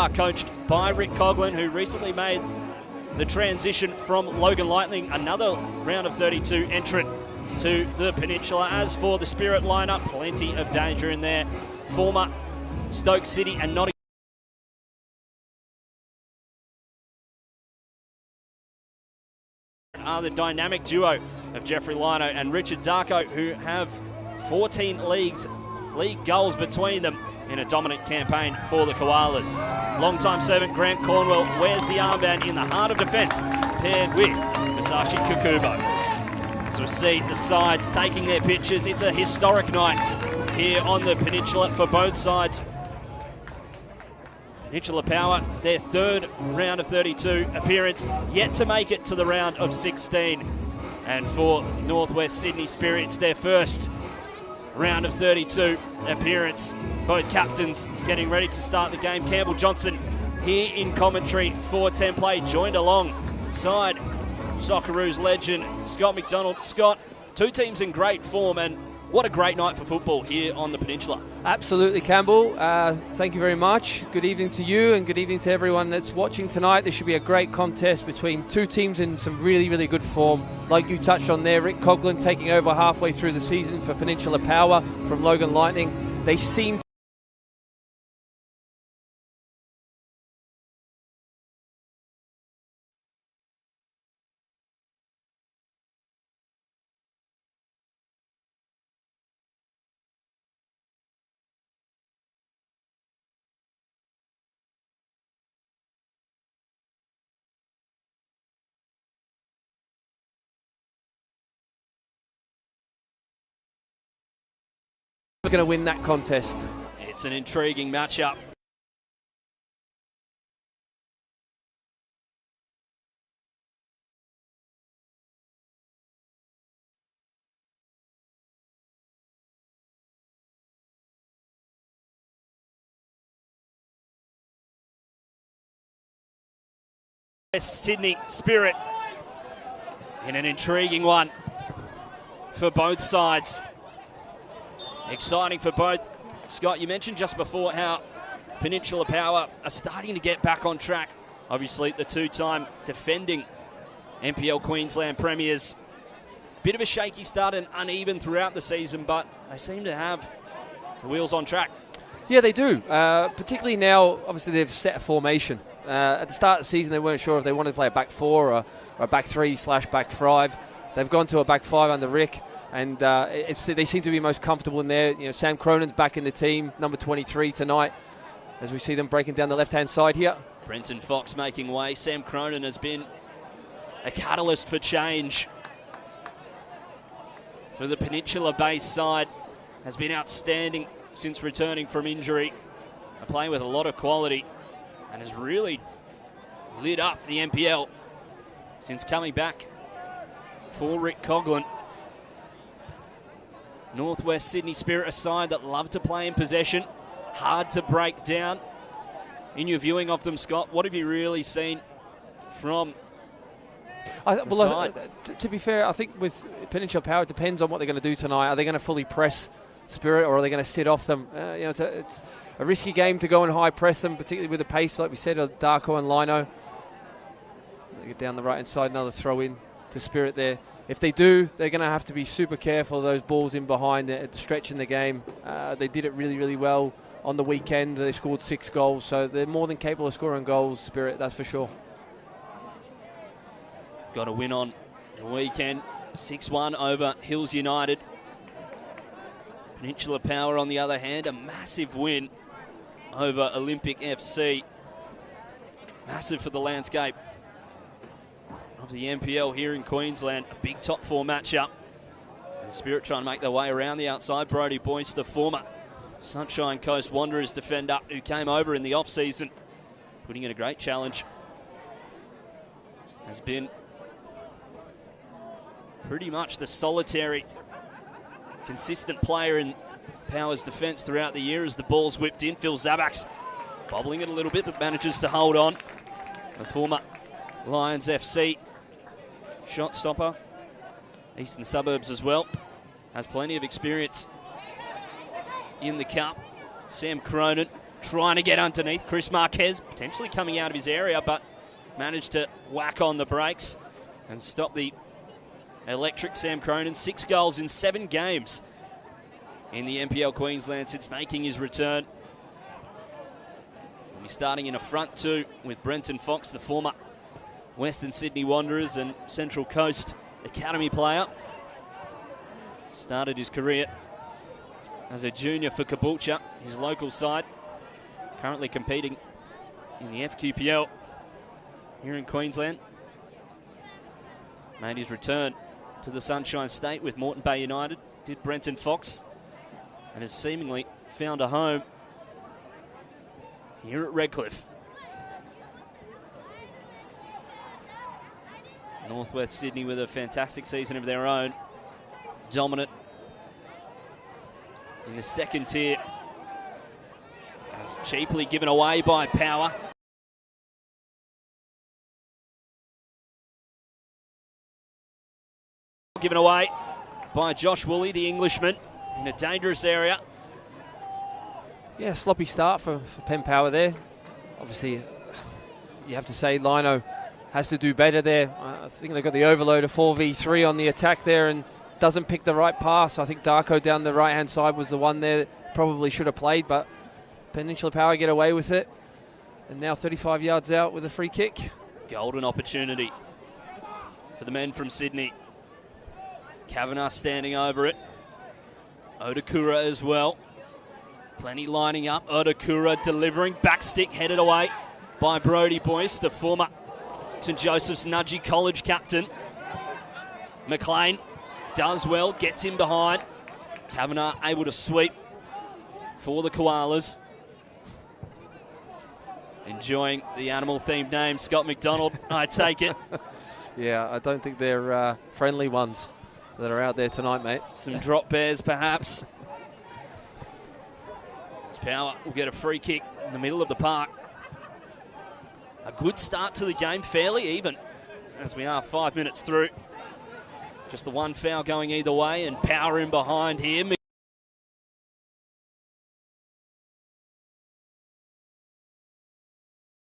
Coached by Rick Coughlin, who recently made the transition from Logan Lightning, another round of 32 entrant to the Peninsula. As for the Spirit lineup, plenty of danger in there. Former Stoke City and Nottingham are the dynamic duo of Jeffrey Lino and Richard Darko, who have 14 league goals between them in a dominant campaign for the Koalas. Long-time servant Grant Cornwell wears the armband in the heart of defence, paired with Masashi Kukubo. So we see the sides taking their pitches. It's a historic night here on the Peninsula for both sides. Peninsula Power, their third round of 32 appearance, yet to make it to the round of 16. And for Northwest Sydney Spirits, their first round of 32 appearance. Both captains getting ready to start the game. Campbell Johnson here in commentary for 10 Play, joined alongside Socceroos legend Scott McDonald. Scott, two teams in great form, and what a great night for football here on the Peninsula. Absolutely, Campbell. Thank you very much. Good evening to you and good evening to everyone that's watching tonight. This should be a great contest between two teams in some really, really good form. Like you touched on there, Rick Coughlin taking over halfway through the season for Peninsula Power from Logan Lightning. They seem going to win that contest. It's an intriguing matchup. Sydney Spirit in an intriguing one for both sides. Exciting for both. Scott, you mentioned just before how Peninsula Power are starting to get back on track. Obviously, the two-time defending NPL Queensland premiers. Bit of a shaky start and uneven throughout the season, but they seem to have the wheels on track. Yeah, they do. Particularly now, obviously, they've set a formation. At the start of the season, they weren't sure if they wanted to play a back four or a back three/back five. They've gone to a back five under Rick. And they seem to be most comfortable in there. You know, Sam Cronin's back in the team, number 23 tonight, as we see them breaking down the left-hand side here. Brenton Fox making way. Sam Cronin has been a catalyst for change for the Peninsula-based side. Has been outstanding since returning from injury. Playing with a lot of quality and has really lit up the NPL since coming back for Rick Coughlin. Northwest Sydney Spirit, a side that love to play in possession, hard to break down. In your viewing of them, Scott, what have you really seen from the side? To be fair, I think with Peninsula Power, it depends on what they're going to do tonight. Are they going to fully press Spirit, or are they going to sit off them? It's a risky game to go and high press them, particularly with the pace, like we said, of Darko and Lino. They get down the right-hand side, another throw in to Spirit there. If they do, they're going to have to be super careful of those balls in behind at the stretch in the game. They did it really, really well on the weekend. They scored 6 goals, so they're more than capable of scoring goals, Spirit, that's for sure. Got a win on the weekend, 6-1 over Hills United. Peninsula Power, on the other hand, a massive win over Olympic FC. Massive for the landscape of the NPL here in Queensland. A big top 4 matchup. The Spirit trying to make their way around the outside. Brodie Boyce, the former Sunshine Coast Wanderers defender who came over in the off-season, putting in a great challenge. Has been pretty much the solitary, consistent player in Power's defence throughout the year as the ball's whipped in. Phil Zabaks bobbling it a little bit, but manages to hold on. The former Lions FC shot stopper, Eastern Suburbs as well, has plenty of experience in the cup. Sam Cronin trying to get underneath. Chris Marquez potentially coming out of his area, but managed to whack on the brakes and stop the electric Sam Cronin. 6 goals in 7 games in the NPL Queensland since making his return. We'll be starting in a front two with Brenton Fox, the former Western Sydney Wanderers and Central Coast Academy player. Started his career as a junior for Caboolture, his local side. Currently competing in the FQPL here in Queensland. Made his return to the Sunshine State with Moreton Bay United, did Brenton Fox, and has seemingly found a home here at Redcliffe. Northwest Sydney with a fantastic season of their own. Dominant in the second tier. As cheaply given away by Power. Given away by Josh Woolley, the Englishman, in a dangerous area. Yeah, sloppy start for Penn Power there. Obviously, you have to say Lino has to do better there. I think they got the overload of 4v3 on the attack there and doesn't pick the right pass. I think Darko down the right-hand side was the one there that probably should have played, but Peninsula Power get away with it. And now 35 yards out with a free kick. Golden opportunity for the men from Sydney. Kavanagh standing over it. Odakura as well. Plenty lining up. Odakura delivering. Back stick headed away by Brodie Boyce, the former St Joseph's Nudgee College captain. McLean does well, gets in behind. Kavanagh able to sweep for the Koalas. Enjoying the animal-themed name, Scott McDonald, I take it. Yeah, I don't think they're friendly ones that are out there tonight, mate. Some drop bears, perhaps. Power will get a free kick in the middle of the park. A good start to the game, fairly even, as we are 5 minutes through. Just the one foul going either way, and Power in behind here.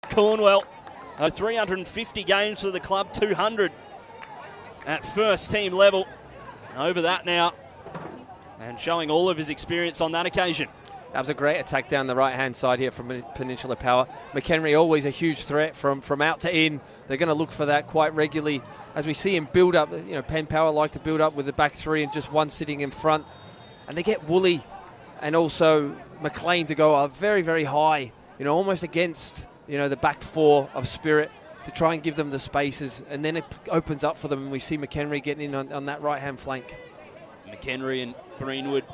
Cornwell, 350 games for the club, 200 at first team level. Over that now, and showing all of his experience on that occasion. That was a great attack down the right-hand side here from Peninsula Power. McHenry always a huge threat from out to in. They're going to look for that quite regularly. As we see him build up, you know, Penn Power like to build up with the back three and just one sitting in front. And they get Woolley and also McLean to go very, very high, you know, almost against, you know, the back four of Spirit to try and give them the spaces. And then it opens up for them, and we see McHenry getting in on that right-hand flank. McHenry and Greenwood,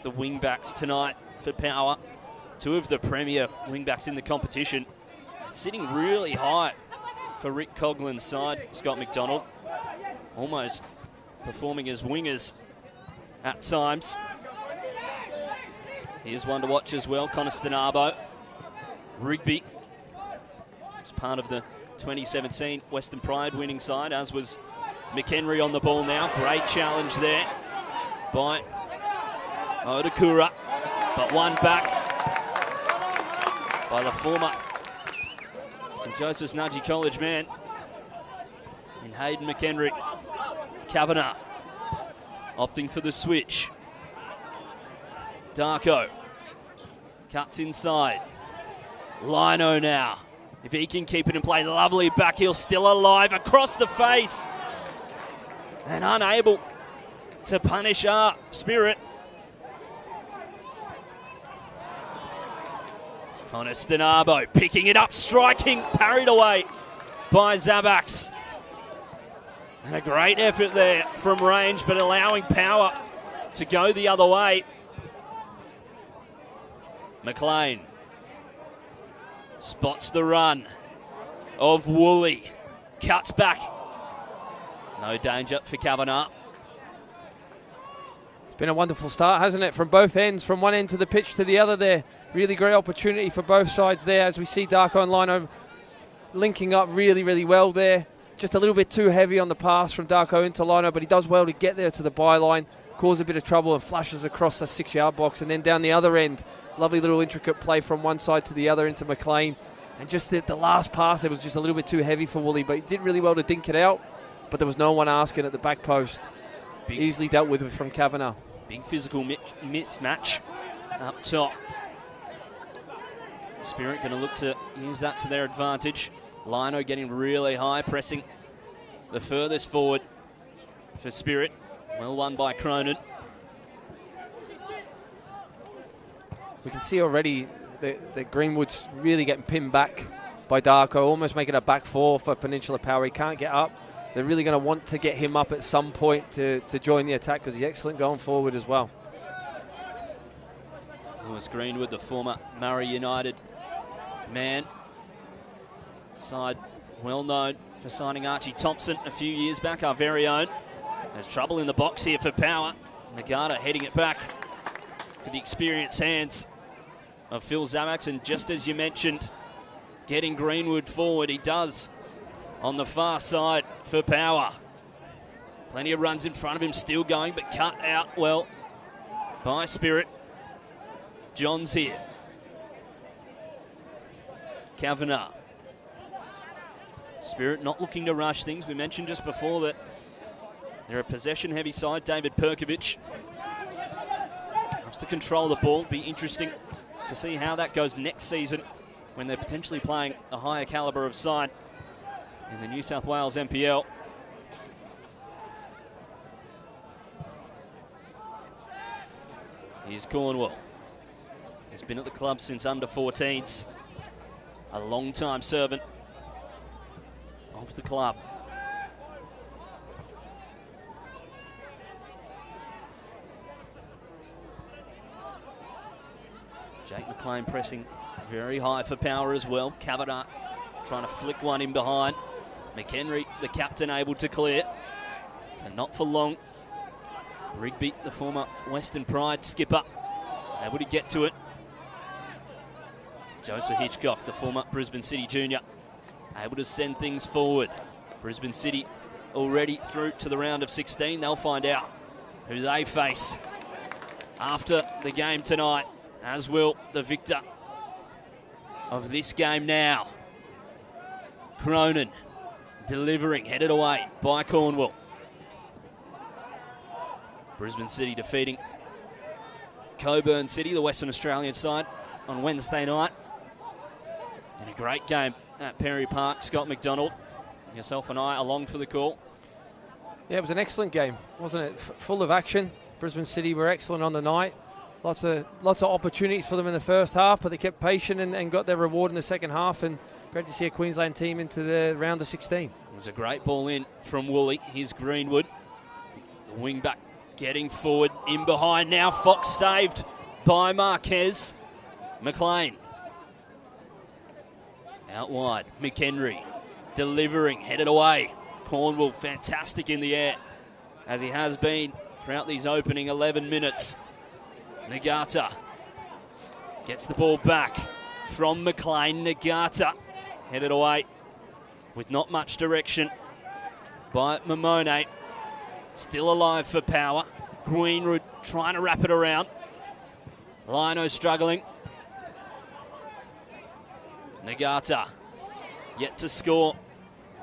the wing-backs tonight for Power. Two of the premier wing-backs in the competition. Sitting really high for Rick Coughlin's side, Scott McDonald. Almost performing as wingers at times. Here's one to watch as well, Connor Stenabo. Rigby was part of the 2017 Western Pride winning side, as was McHenry on the ball now. Great challenge there by Odakura, but one back by the former St Joseph's Nudgee College man in Hayden McHenry. Kavanagh opting for the switch. Darko cuts inside. Lino now, if he can keep it in play, lovely back heel, still alive, across the face, and unable to punish our Spirit. Connor Stenabo picking it up, striking, parried away by Zabax. And a great effort there from range, but allowing Power to go the other way. McLean spots the run of Woolley, cuts back. No danger for Kavanagh. It's been a wonderful start, hasn't it, from both ends, from one end to the pitch to the other there. Really great opportunity for both sides there, as we see Darko and Lino linking up really, really well there. Just a little bit too heavy on the pass from Darko into Lino, but he does well to get there to the byline. cause a bit of trouble and flushes across the 6-yard box. And then down the other end, lovely little intricate play from one side to the other into McLean. And just the last pass, it was just a little bit too heavy for Woolley, but he did really well to dink it out. But there was no one asking at the back post. Easily dealt with from Kavanagh. Big physical mismatch up top. Spirit going to look to use that to their advantage. Lino getting really high, pressing the furthest forward for Spirit. Well won by Cronin. We can see already that Greenwood's really getting pinned back by Darko, almost making a back four for Peninsula Power. He can't get up. They're really going to want to get him up at some point to join the attack because he's excellent going forward as well. Lewis Greenwood, the former Murray United man. Side well known for signing Archie Thompson a few years back, our very own. There's trouble in the box here for Power. Nagata heading it back for the experienced hands of Phil Zamax. And just as you mentioned, getting Greenwood forward, he does on the far side for Power. Plenty of runs in front of him still going, but cut out well by Spirit. John's here. Kavanagh. Spirit not looking to rush things. We mentioned just before that they're a possession-heavy side. David Perkovic has to control the ball. Be interesting to see how that goes next season when they're potentially playing a higher calibre of side in the New South Wales NPL. Here's Cornwall. He's been at the club since under 14s. A long-time servant of the club. Jake McLean pressing very high for Power as well. Kavanagh trying to flick one in behind. McHenry, the captain, able to clear. And not for long. Rigby, the former Western Pride skipper, able to get to it. Joseph Hitchcock, the former Brisbane City junior, able to send things forward. Brisbane City already through to the round of 16. They'll find out who they face after the game tonight, as will the victor of this game now. Cronin delivering, headed away by Cornwall. Brisbane City defeating Coburn City, the Western Australian side, on Wednesday night. And a great game at Perry Park. Scott McDonald, yourself and I along for the call. Yeah, it was an excellent game, wasn't it? Full of action. Brisbane City were excellent on the night. Lots of opportunities for them in the first half, but they kept patient and got their reward in the second half. And great to see a Queensland team into the round of 16. It was a great ball in from Woolley. Here's Greenwood, the wing back, getting forward in behind now. Fox saved by Marquez. McLean out wide. McHenry delivering, headed away. Cornwall fantastic in the air, as he has been throughout these opening 11 minutes. Nagata gets the ball back from McLean. Nagata headed away with not much direction by Mamone. Still alive for Power. Greenwood trying to wrap it around. Lino struggling. Nagata yet to score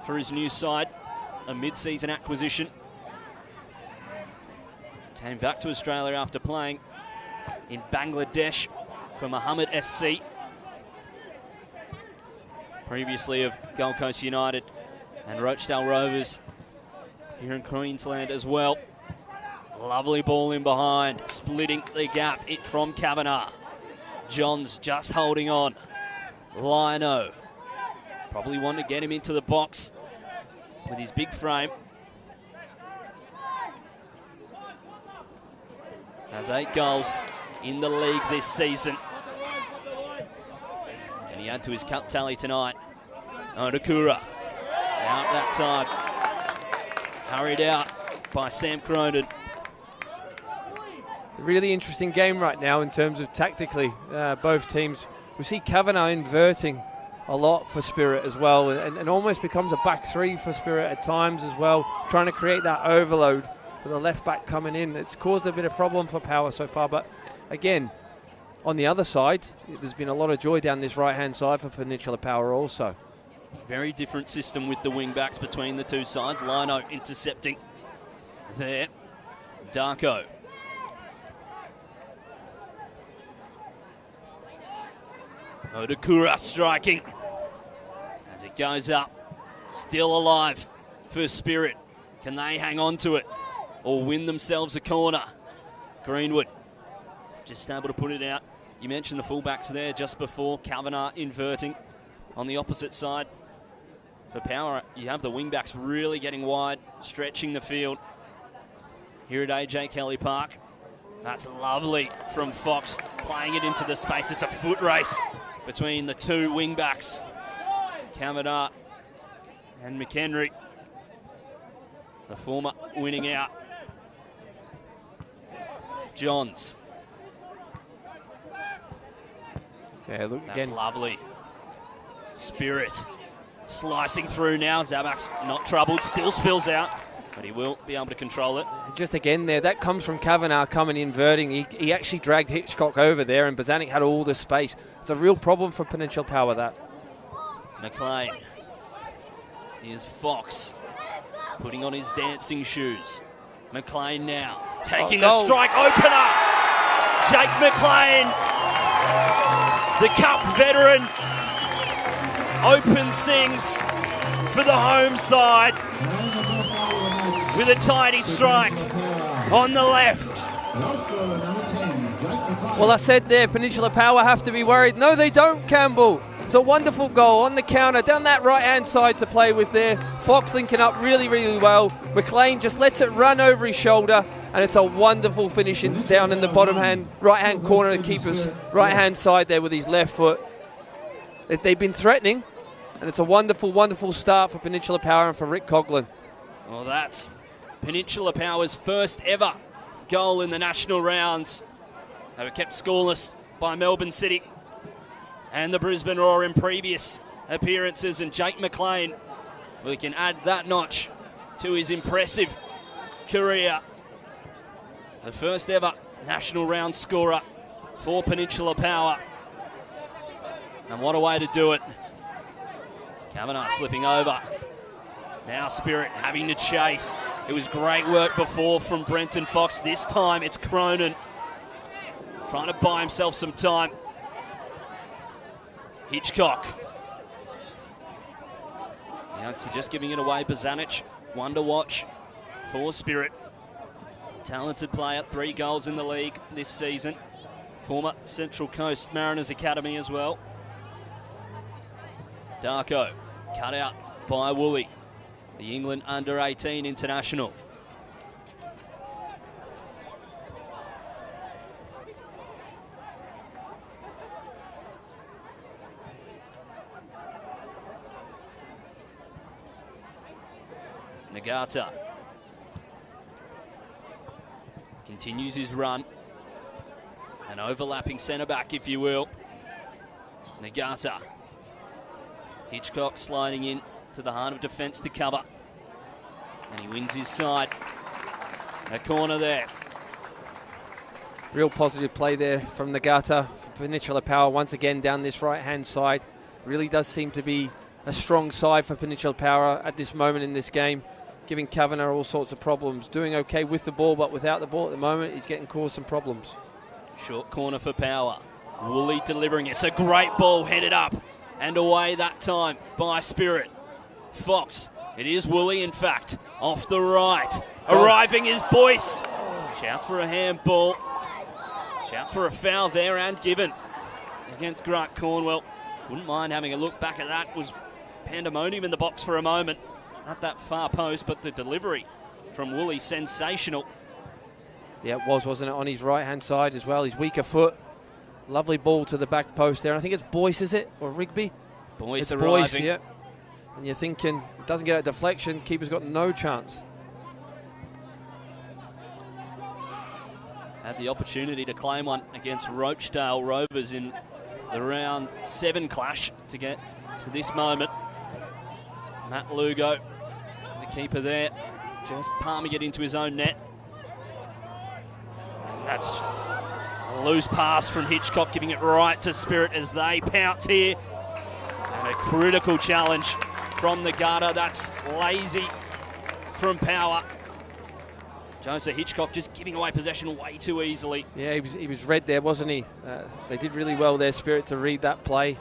for his new side. A mid-season acquisition. Came back to Australia after playing in Bangladesh for Mohammed SC. Previously of Gold Coast United and Rochdale Rovers here in Queensland as well. Lovely ball in behind, splitting the gap. It from Kavanagh. Johns just holding on. Lino probably wanted to get him into the box with his big frame. Has 8 goals in the league this season. Can he add to his cup tally tonight? Onakura out that time. Hurried out by Sam Cronin. Really interesting game right now in terms of tactically, both teams. We see Kavanagh inverting a lot for Spirit as well, and almost becomes a back three for Spirit at times as well, trying to create that overload with the left back coming in. It's caused a bit of problem for Power so far, but again, on the other side, there's been a lot of joy down this right-hand side for Peninsula Power also. Very different system with the wing-backs between the two sides. Lino intercepting there. Darko. Odakura striking as it goes up. Still alive for Spirit. Can they hang on to it or win themselves a corner? Greenwood just able to put it out. You mentioned the fullbacks there just before. Kavanagh inverting on the opposite side. For Power, you have the wing-backs really getting wide, stretching the field. Here at AJ Kelly Park. That's lovely from Fox, playing it into the space. It's a foot race between the two wing-backs. Kavanagh and McHenry. The former winning out. Johns. Yeah, look That's again. lovely. Spirit slicing through now. Zabak's not troubled, still spills out, but he will be able to control it. Just again there, that comes from Kavanagh coming inverting. He actually dragged Hitchcock over there, and Bozanic had all the space. It's a real problem for Peninsula Power, that. McLean. Here's Fox putting on his dancing shoes. McLean now taking the strike opener. Jake McLean, the Cup veteran, opens things for the home side with a tidy strike on the left. Well, I said there, Peninsula Power have to be worried. No, they don't, Campbell. It's a wonderful goal on the counter, down that right-hand side to play with there. Fox linking up really, really well. McLean just lets it run over his shoulder, and it's a wonderful finish down in the right-hand corner of the keeper's right-hand side there with his left foot. They've been threatening, and it's a wonderful, wonderful start for Peninsula Power and for Rick Coughlin. Well, that's Peninsula Power's first ever goal in the national rounds. They were kept scoreless by Melbourne City and the Brisbane Roar in previous appearances, and Jake McLean, we can add that notch to his impressive career. The first ever national round scorer for Peninsula Power. And what a way to do it. Kavanagh slipping over. Now Spirit having to chase. It was great work before from Brenton Fox. This time it's Cronin trying to buy himself some time. Hitchcock. Youngster just giving it away. Bozanic, one to watch for Spirit. Talented player, 3 goals in the league this season. Former Central Coast Mariners Academy as well. Darko, cut out by Woolley, the England under-18 international. Nagata continues his run. An overlapping centre-back, if you will. Nagata. Hitchcock sliding in to the heart of defence to cover. And he wins his side. A corner there. Real positive play there from Nagata for Peninsula Power once again down this right-hand side. Really does seem to be a strong side for Peninsula Power at this moment in this game, giving Kavanagh all sorts of problems. Doing okay with the ball, but without the ball at the moment, he's getting caused some problems. Short corner for Power. Woolley delivering it. It's a great ball headed up and away that time by Spirit. Fox. It is Woolley, in fact, off the right. Arriving is Boyce. Shouts for a handball. Shouts for a foul there and given against Grant Cornwell. Wouldn't mind having a look back at that. Was pandemonium in the box for a moment. Not that far post, but the delivery from Woolley, sensational. Yeah, it was, wasn't it, on his right-hand side as well, his weaker foot. Lovely ball to the back post there. I think it's Boyce, is it? Or Rigby? Boyce arriving. Boyce, yeah. And you're thinking, it doesn't get a deflection, keeper's got no chance. Had the opportunity to claim one against Rochdale Rovers in the round 7 clash to get to this moment. Matt Lugo, the keeper there, just palming it into his own net. That's a loose pass from Hitchcock, giving it right to Spirit as they pounce here. And a critical challenge from the gutter. That's lazy from Power. Joseph Hitchcock just giving away possession way too easily. Yeah, he was read there, wasn't he? They did really well there, Spirit, to read that play.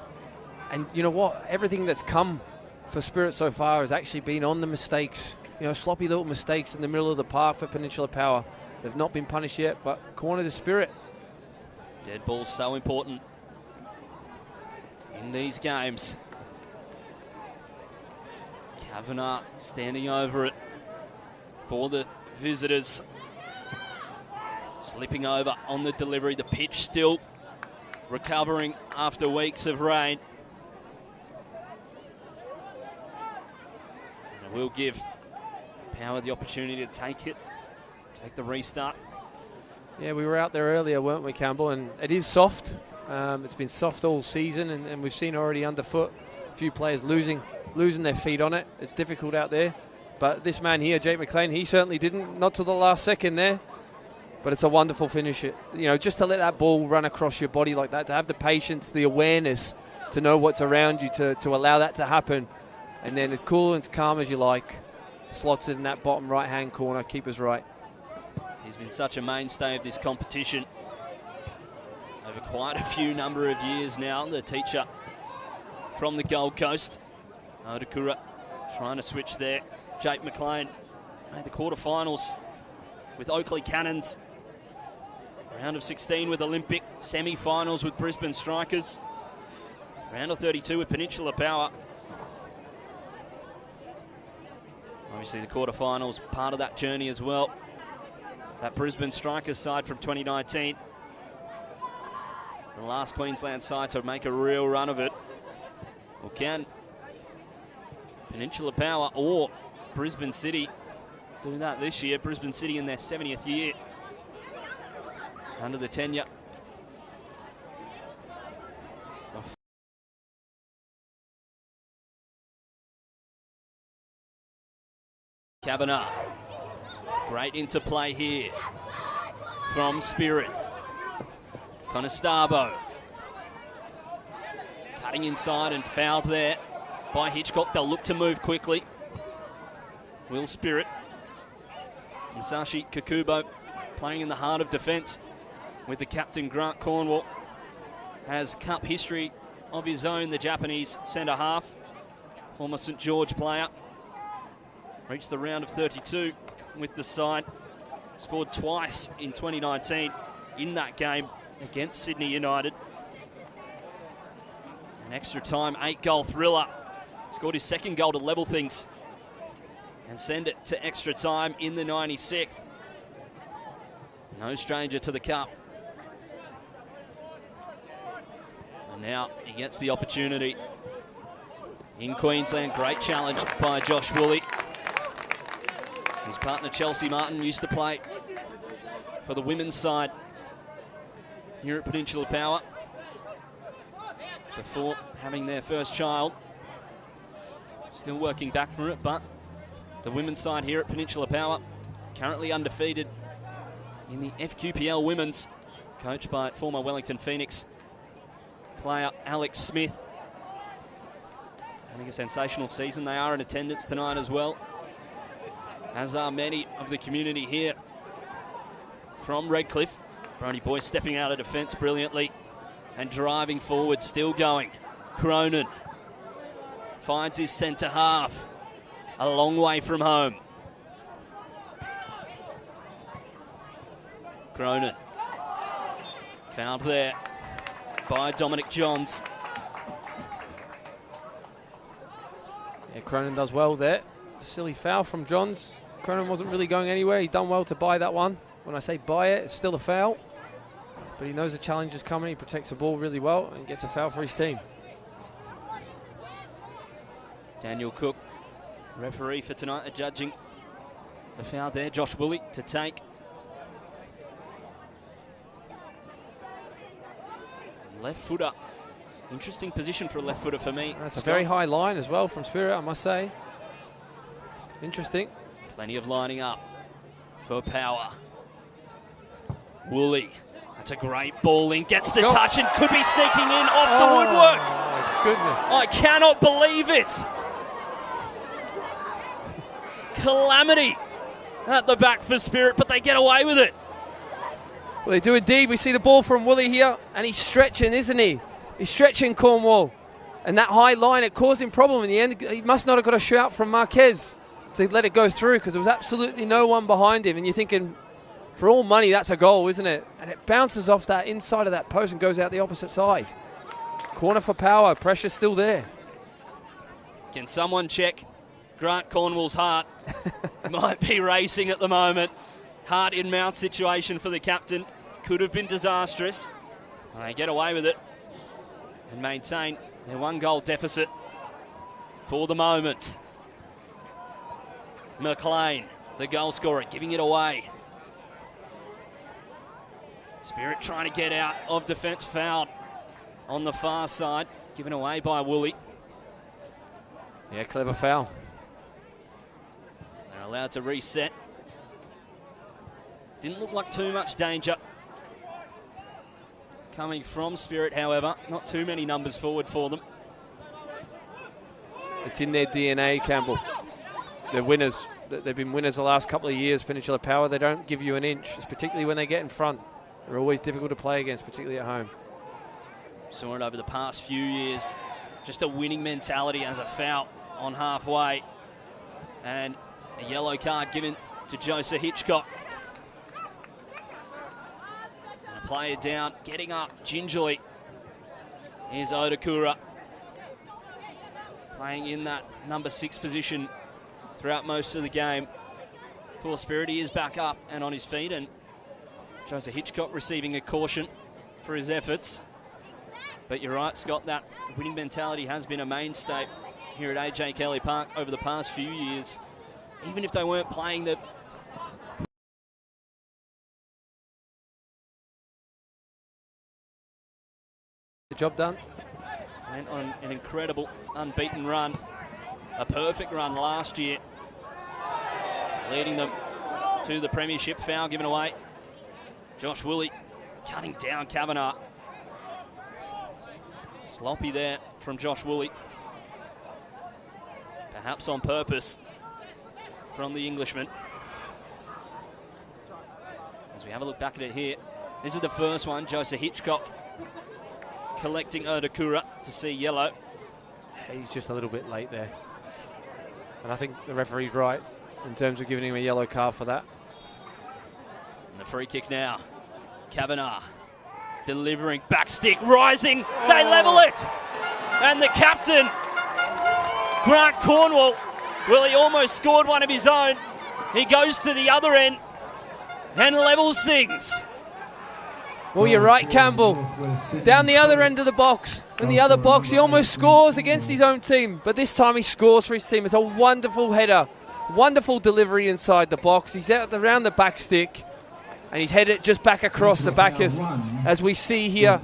And you know what? Everything that's come for Spirit so far has actually been on the mistakes. You know, sloppy little mistakes in the middle of the park for Peninsula Power. They've not been punished yet, but corner to Spirit. Dead ball's so important in these games. Kavanagh standing over it for the visitors. Slipping over on the delivery. The pitch still recovering after weeks of rain. And it will give Power the opportunity to take the restart. Yeah, we were out there earlier, weren't we, Campbell? And it is soft. It's been soft all season, and we've seen already underfoot a few players losing their feet on it. It's difficult out there. But this man here, Jake McLean, he certainly didn't, not to the last second there. But it's a wonderful finish. You know, just to let that ball run across your body like that, to have the patience, the awareness to know what's around you, to allow that to happen. And then as cool and as calm as you like, slots it in that bottom right-hand corner, keeper's right. He's been such a mainstay of this competition over quite a few number of years now. The teacher from the Gold Coast, Odakura, trying to switch there. Jake McLean made the quarterfinals with Oakley Cannons. Round of 16 with Olympic. Semi-finals with Brisbane Strikers. Round of 32 with Peninsula Power. Obviously the quarterfinals part of that journey as well. That Brisbane Strikers side from 2019. The last Queensland side to make a real run of it. Or can Peninsula Power or Brisbane City do that this year? Brisbane City in their 70th year under the tenure of Kavanagh. Great interplay here from Spirit. Conestabo cutting inside and fouled there by Hitchcock. They'll look to move quickly. Will Spirit. Musashi Kakubo playing in the heart of defence with the captain Grant Cornwall. Has cup history of his own, the Japanese centre half. Former St George player. Reached the round of 32 with the side. Scored twice in 2019 in that game against Sydney United. An extra time 8-goal thriller. Scored his second goal to level things and send it to extra time in the 96th. No stranger to the cup. And now he gets the opportunity in Queensland. Great challenge by Josh Woolley. His partner Chelsea Martin used to play for the women's side here at Peninsula Power before having their first child. Still working back from it, but the women's side here at Peninsula Power currently undefeated in the FQPL Women's, coached by former Wellington Phoenix player Alex Smith. Having a sensational season. They are in attendance tonight as well, as are many of the community here from Redcliffe. Brody Boyce stepping out of defence brilliantly and driving forward, still going. Cronin finds his centre half. A long way from home. Cronin fouled there by Dominic Johns. Yeah, Cronin does well there. Silly foul from Johns. Cronin wasn't really going anywhere. He done well to buy that one. When I say buy it, it's still a foul. But he knows the challenge is coming. He protects the ball really well and gets a foul for his team. Daniel Cook, referee for tonight, judging the foul there. Josh Woolley to take. Left footer. Interesting position for a left footer for me. That's a very high line as well from Spirit, I must say. Interesting. Plenty of lining up for Power. Woolley. That's a great ball in. Gets the touch and could be sneaking in off the woodwork. My goodness. I cannot believe it. Calamity at the back for Spirit, but they get away with it. Well, they do indeed. We see the ball from Woolley here, and he's stretching, isn't he? He's stretching Cornwall. And that high line, it caused him problem in the end. He must not have got a shout from Marquez to let it go through, because there was absolutely no one behind him. And you're thinking, for all money, that's a goal, isn't it? And it bounces off that inside of that post and goes out the opposite side. Corner for Power. Pressure's still there. Can someone check Grant Cornwall's heart? Might be racing at the moment. Heart in mouth situation for the captain. Could have been disastrous. And they get away with it and maintain their 1-goal deficit for the moment. McLean, the goal scorer, giving it away. Spirit trying to get out of defence, foul on the far side, given away by Woolley. Yeah, clever foul. They're allowed to reset. Didn't look like too much danger coming from Spirit, however. Not too many numbers forward for them. It's in their DNA, Campbell. They're winners. They've been winners the last couple of years, Peninsula Power. They don't give you an inch, particularly when they get in front. They're always difficult to play against, particularly at home. Saw it over the past few years. Just a winning mentality as a foul on halfway. And a yellow card given to Joseph Hitchcock. And a player down, getting up gingerly. Here's Odakura. Playing in that number 6 position throughout most of the game. For Spirit, he is back up and on his feet, and Joseph Hitchcock receiving a caution for his efforts. But you're right, Scott, that winning mentality has been a mainstay here at AJ Kelly Park over the past few years. Even if they weren't playing the job done. Went on an incredible unbeaten run, a perfect run last year, leading them to the premiership. Foul given away. Josh Woolley cutting down Kavanagh. Sloppy there from Josh Woolley. Perhaps on purpose from the Englishman. As we have a look back at it here, this is the first one. Joseph Hitchcock collecting Odakura to see yellow. He's just a little bit late there. And I think the referee's right in terms of giving him a yellow card for that. And the free kick now. Kavanagh delivering, back stick, rising, they level it! And the captain, Grant Cornwall, well, he almost scored one of his own. He goes to the other end and levels things. Well, you're right, Campbell. Down the other end of the box. In the other box, he almost scores against his own team. But this time he scores for his team. It's a wonderful header. Wonderful delivery inside the box. He's out around the back stick. And he's headed just back across the Bacchus, as we see here.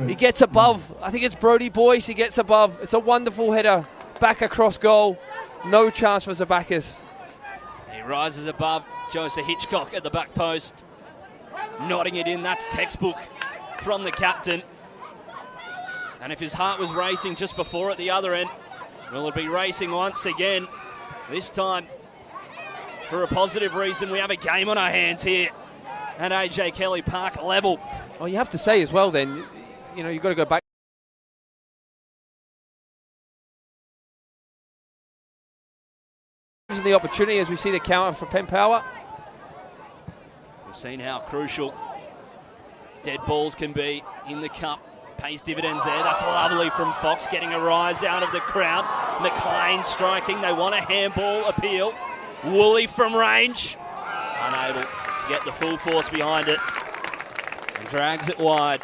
He gets above. I think it's Brody Boyce. He gets above. It's a wonderful header. Back across goal. No chance for Zabakis. He rises above Joseph Hitchcock at the back post. Nodding it in. That's textbook from the captain. And if his heart was racing just before at the other end, will it be racing once again? This time, for a positive reason, we have a game on our hands here at AJ Kelly Park level. Well, you have to say as well then, you know, you've got to go back. The opportunity as we see the counter for Penn Power. We've seen how crucial dead balls can be in the cup. Pays dividends there. That's lovely from Fox, getting a rise out of the crowd. McLean striking. They want a handball appeal. Woolley from range. Unable to get the full force behind it. And drags it wide.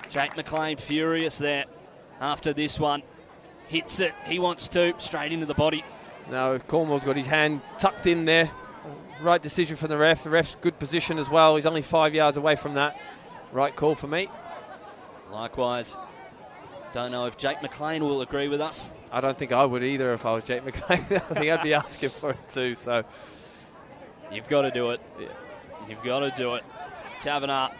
Jake McLean furious there after this one. Hits it. He wants to. Straight into the body. No, Cornwall's got his hand tucked in there. Right decision from the ref. The ref's good position as well. He's only 5 yards away from that. Right call for me. Likewise. Don't know if Jake McLean will agree with us. I don't think I would either if I was Jake McLean. I think I'd be asking for it too. So you've got to do it. Yeah. You've got to do it. Kavanagh.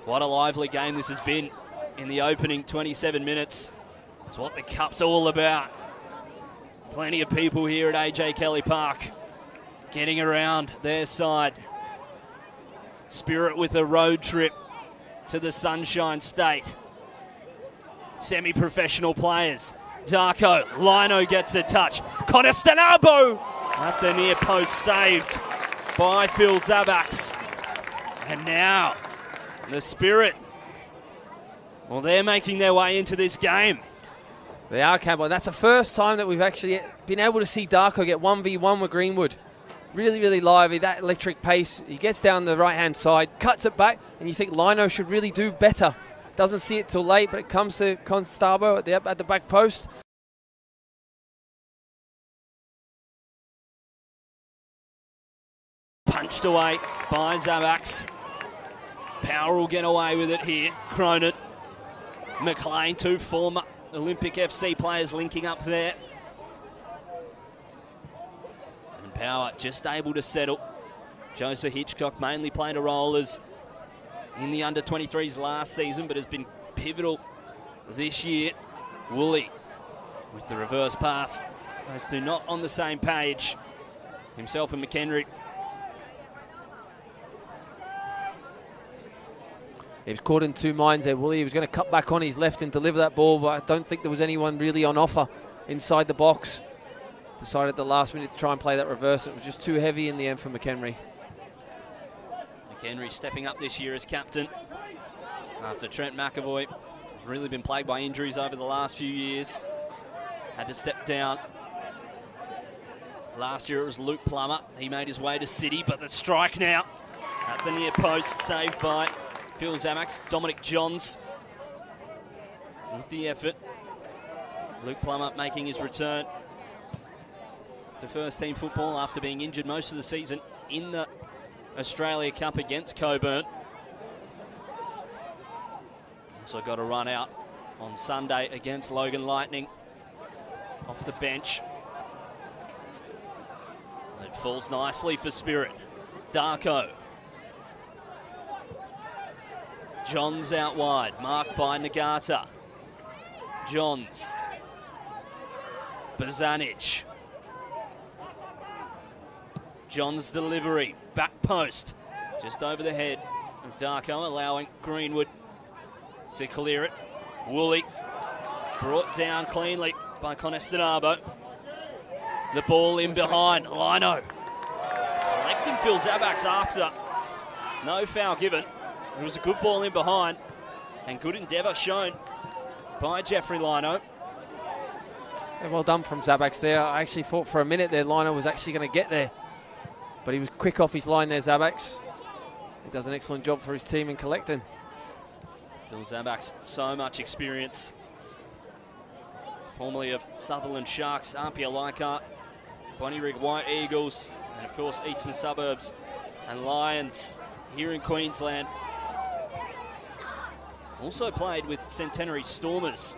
What a lively game this has been in the opening 27 minutes. It's what the Cup's all about. Plenty of people here at AJ Kelly Park getting around their side. Spirit with a road trip to the Sunshine State. Semi-professional players. Darko, Lino gets a touch. Conestanabo at the near post, saved by Phil Zabax. And now the Spirit, well, they're making their way into this game. They are, Campbell. That's the first time that we've actually been able to see Darko get 1v1 with Greenwood. Really, really lively, that electric pace. He gets down the right-hand side, cuts it back, and you think Lino should really do better. Doesn't see it till late, but it comes to Constabo at the back post. Punched away by Zabax. Power will get away with it here. Cronin, McLean, two former Olympic FC players linking up there. And Power just able to settle. Joseph Hitchcock mainly played a role as in the under-23s last season, but has been pivotal this year. Woolley with the reverse pass. Those two not on the same page. Himself and McHenry. He was caught in two minds there, Woolley. He was going to cut back on his left and deliver that ball, but I don't think there was anyone really on offer inside the box. Decided at the last minute to try and play that reverse. It was just too heavy in the end for McHenry. McHenry stepping up this year as captain after Trent McAvoy has really been plagued by injuries over the last few years. Had to step down. Last year it was Luke Plummer. He made his way to City, but the strike now at the near post, saved by Phil Zabax. Dominic Johns with the effort. Luke Plummer making his return to first team football after being injured most of the season in the Australia Cup against Coburn. Also got a run out on Sunday against Logan Lightning off the bench. It falls nicely for Spirit. Darko. Johns out wide, marked by Nagata. Johns. Bazanic. Johns' delivery, back post, just over the head of Darko, allowing Greenwood to clear it. Woolley brought down cleanly by Conestanabo. The ball in behind, Lino collecting Phil Zabax after no foul given. It was a good ball in behind and good endeavour shown by Jeffrey Lino. Yeah, well done from Zabax there. I actually thought for a minute there Lino was actually going to get there, but he was quick off his line there, Zabax. He does an excellent job for his team in collecting. Phil Zabax, so much experience. Formerly of Sutherland Sharks, Arpia Leichhardt, Bonnyrigg White Eagles, and of course Eastern Suburbs and Lions here in Queensland. Also played with Centenary Stormers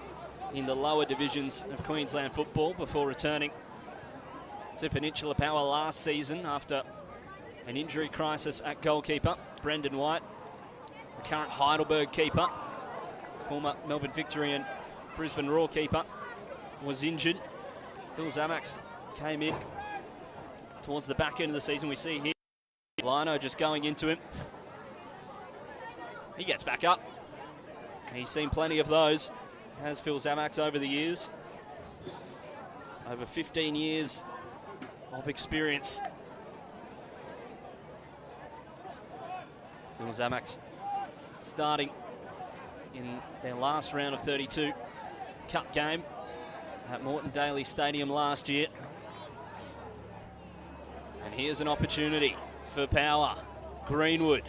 in the lower divisions of Queensland football before returning to Peninsula Power last season after an injury crisis at goalkeeper. Brendan White, the current Heidelberg keeper, former Melbourne Victory and Brisbane Roar keeper, was injured. Phil Zabax came in towards the back end of the season. We see here Lino just going into him. He gets back up. He's seen plenty of those, has Phil Zabax over the years. Over 15 years of experience. Phil Zabax starting in their last round of 32 Cup game at Moreton Daly Stadium last year. And here's an opportunity for Power. Greenwood,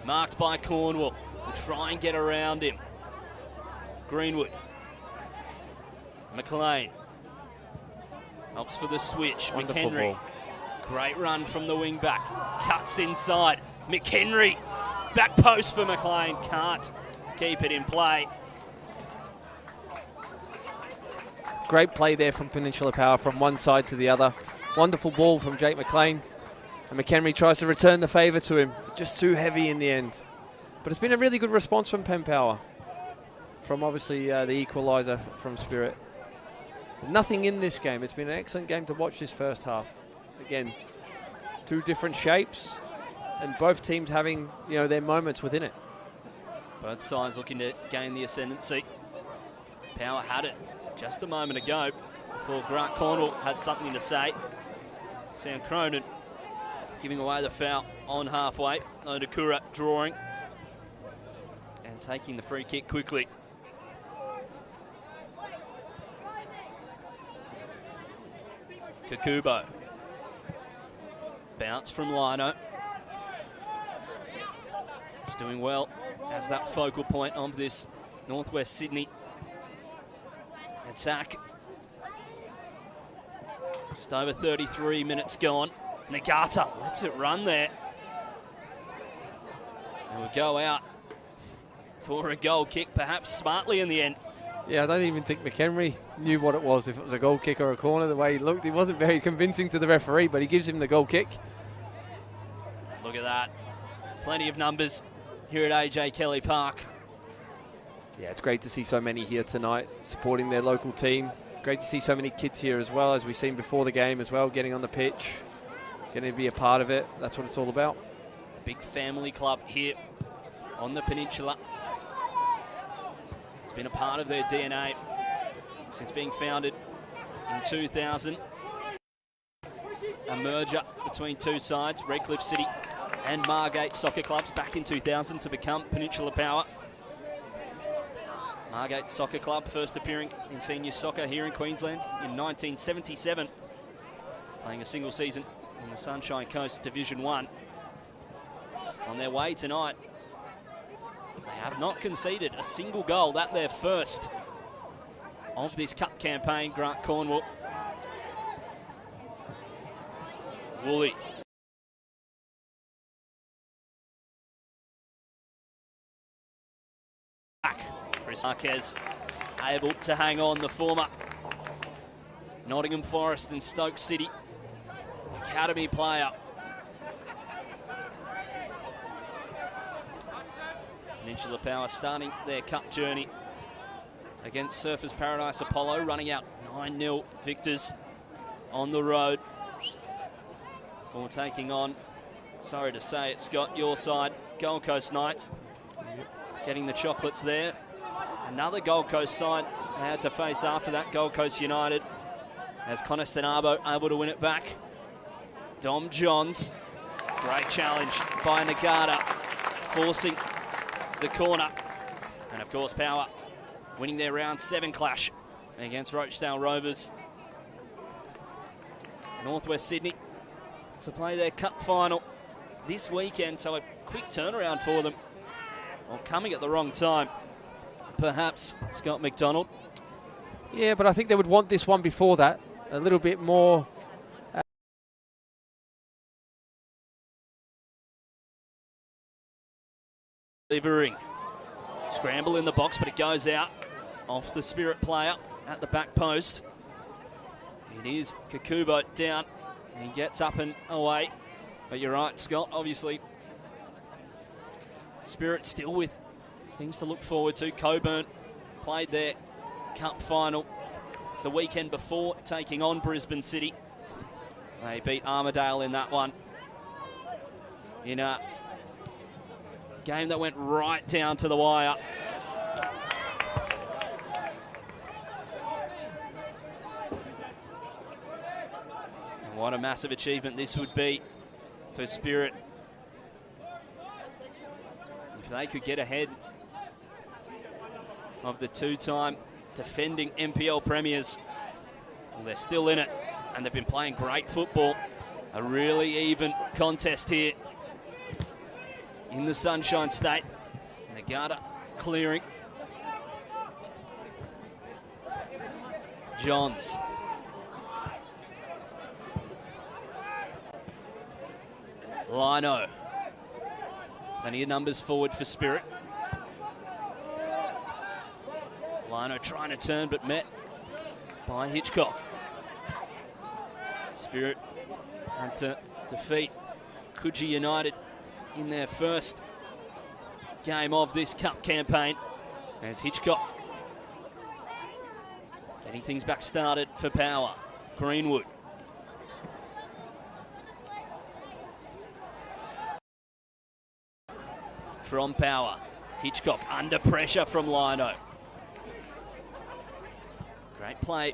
marked by Cornwall, will try and get around him. Greenwood. McLean. Helps for the switch. Wonderful McHenry. Ball. Great run from the wing back. Cuts inside. McHenry. Back post for McLean. Can't keep it in play. Great play there from Peninsula Power from one side to the other. Wonderful ball from Jake McLean. And McHenry tries to return the favour to him. Just too heavy in the end. But it's been a really good response from Penn Power. From obviously the equaliser from Spirit. Nothing in this game. It's been an excellent game to watch this first half. Again, two different shapes. And both teams having, their moments within it. Both sides looking to gain the ascendancy. Power had it just a moment ago before Grant Cornwall had something to say. Sam Cronin giving away the foul on halfway. Odakura drawing and taking the free kick quickly. Kakubo. Bounce from Lino. He's doing well as that focal point of this Northwest Sydney attack. Just over 33 minutes gone. Nagata lets it run there. And we'll go out for a goal kick, perhaps smartly in the end. Yeah, I don't even think McHenry knew what it was, if it was a goal kick or a corner. The way he looked, it wasn't very convincing to the referee, but he gives him the goal kick. Look at that. Plenty of numbers here at AJ Kelly Park. Yeah, it's great to see so many here tonight supporting their local team. Great to see so many kids here as well, as we've seen before the game as well, getting on the pitch, getting to be a part of it. That's what it's all about. A big family club here on the Peninsula. It's been a part of their DNA since being founded in 2000. A merger between two sides, Redcliffe City and Margate Soccer Clubs back in 2000 to become Peninsula Power. Margate Soccer Club first appearing in senior soccer here in Queensland in 1977, playing a single season in the Sunshine Coast Division 1. On their way tonight, they have not conceded a single goal. That's their first of this cup campaign. Grant Cornwall. Woolley. Back. Chris Marquez able to hang on, the former Nottingham Forest and Stoke City academy player. Peninsula Power starting their cup journey against Surfers Paradise Apollo, running out 9-0 victors on the road. Or taking on, sorry to say it, Scott, your side, Gold Coast Knights. Getting the chocolates there. Another Gold Coast side they had to face after that, Gold Coast United, as Connor Stenabo able to win it back. Dom Johns, great challenge by Nagata, forcing the corner. And of course Power winning their round 7 clash against Rochdale Rovers. Northwest Sydney to play their cup final this weekend, so a quick turnaround for them. Well, coming at the wrong time, perhaps, Scott McDonald. Yeah, but I think they would want this one before that, a little bit more. Delivering. Scramble in the box, but it goes out off the Spirit player at the back post. It is Kakubo down. He gets up and away. But you're right, Scott, obviously. Spirit still with things to look forward to. Coburn played their cup final the weekend before, taking on Brisbane City. They beat Armidale in that one, in a game that went right down to the wire. And what a massive achievement this would be for Spirit. If they could get ahead of the two-time defending NPL premiers. Well, they're still in it, and they've been playing great football. A really even contest here in the Sunshine State. Nagata clearing. Johns. Lino. Plenty of numbers forward for Spirit. Lino trying to turn, but met by Hitchcock. Spirit had to defeat Coogee United in their first game of this cup campaign, as Hitchcock getting things back started for Power. Greenwood. From Power. Hitchcock under pressure from Lino. Great play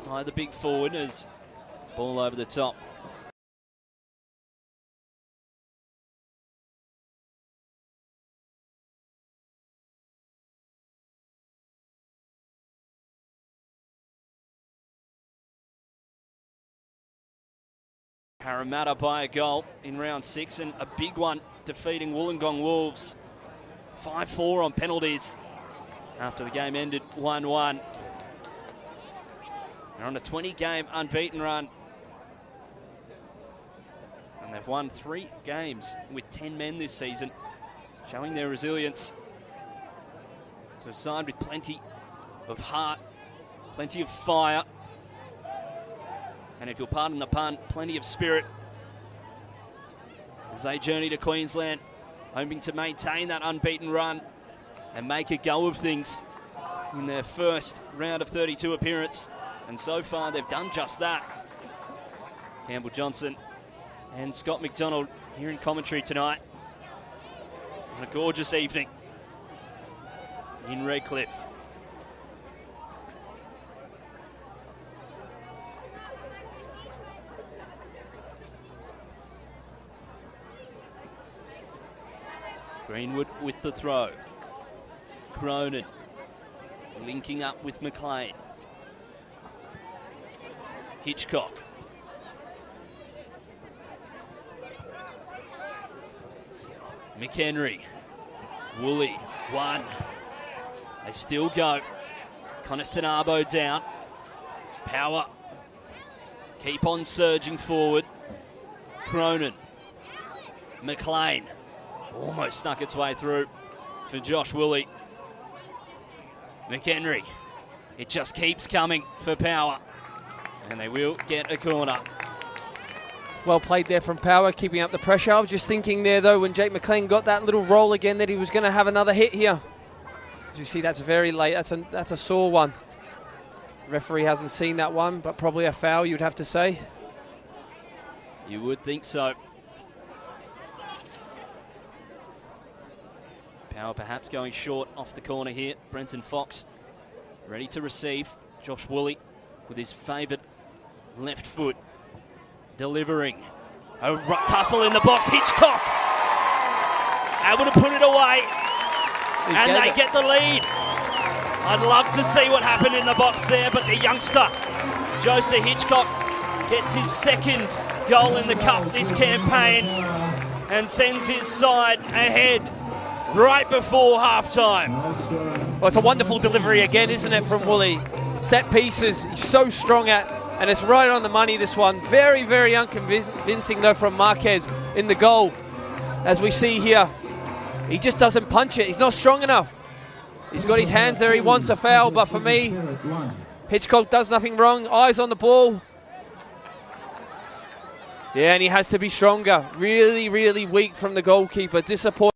by the big forward as ball over the top. Parramatta by a goal in round 6, and a big one defeating Wollongong Wolves 5-4 on penalties after the game ended 1-1. They're on a 20-game unbeaten run, and they've won 3 games with 10 men this season, showing their resilience. So a side with plenty of heart, plenty of fire, and if you'll pardon the pun, plenty of spirit as they journey to Queensland, hoping to maintain that unbeaten run and make a go of things in their first round of 32 appearance. And so far, they've done just that. Campbell Johnson and Scott McDonald here in commentary tonight on a gorgeous evening in Redcliffe. Greenwood with the throw. Cronin linking up with McLean. Hitchcock. McHenry. Woolley. 1. They still go. Conistonabo down. Power. Keep on surging forward. Cronin. McLean. Almost snuck its way through for Josh Woolley. McHenry. It just keeps coming for Power. And they will get a corner. Well played there from Power, keeping up the pressure. I was just thinking there, though, when Jake McLean got that little roll again, that he was going to have another hit here. As you see, that's very late. That's a sore one. The referee hasn't seen that one, but probably a foul, you'd have to say. You would think so. Power perhaps going short off the corner here. Brenton Fox ready to receive. Josh Woolley with his favoured left foot delivering. A tussle in the box. Hitchcock able to put it away, and they get the lead. I'd love to see what happened in the box there, but the youngster Joseph Hitchcock gets his second goal in the cup this campaign and sends his side ahead right before half-time. Well, it's a wonderful delivery again, isn't it, from Woolley? Set pieces, he's so strong at, and it's right on the money, this one. Very, very unconvincing, though, from Marquez in the goal. As we see here, he just doesn't punch it. He's not strong enough. He's got his hands there. He wants a foul, but for me, Hitchcock does nothing wrong. Eyes on the ball. Yeah, and he has to be stronger. Really, really weak from the goalkeeper. Disappointing.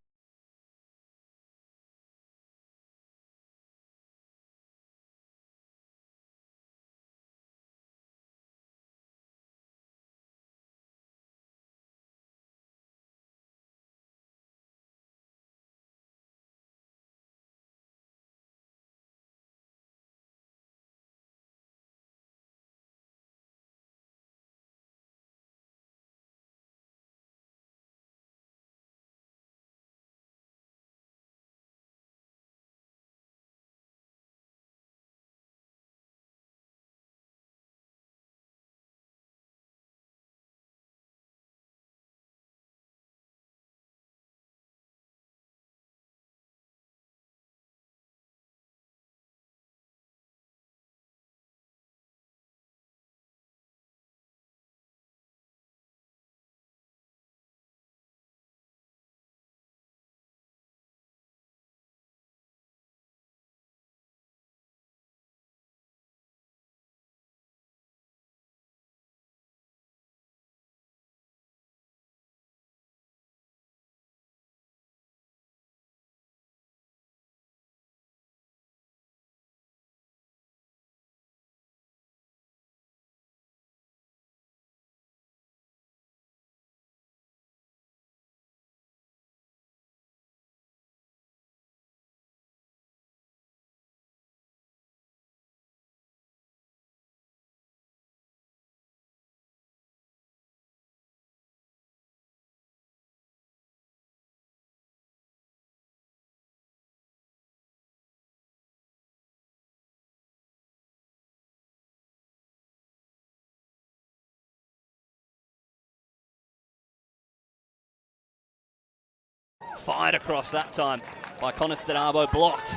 fired across that time by Coniston-Arbo, blocked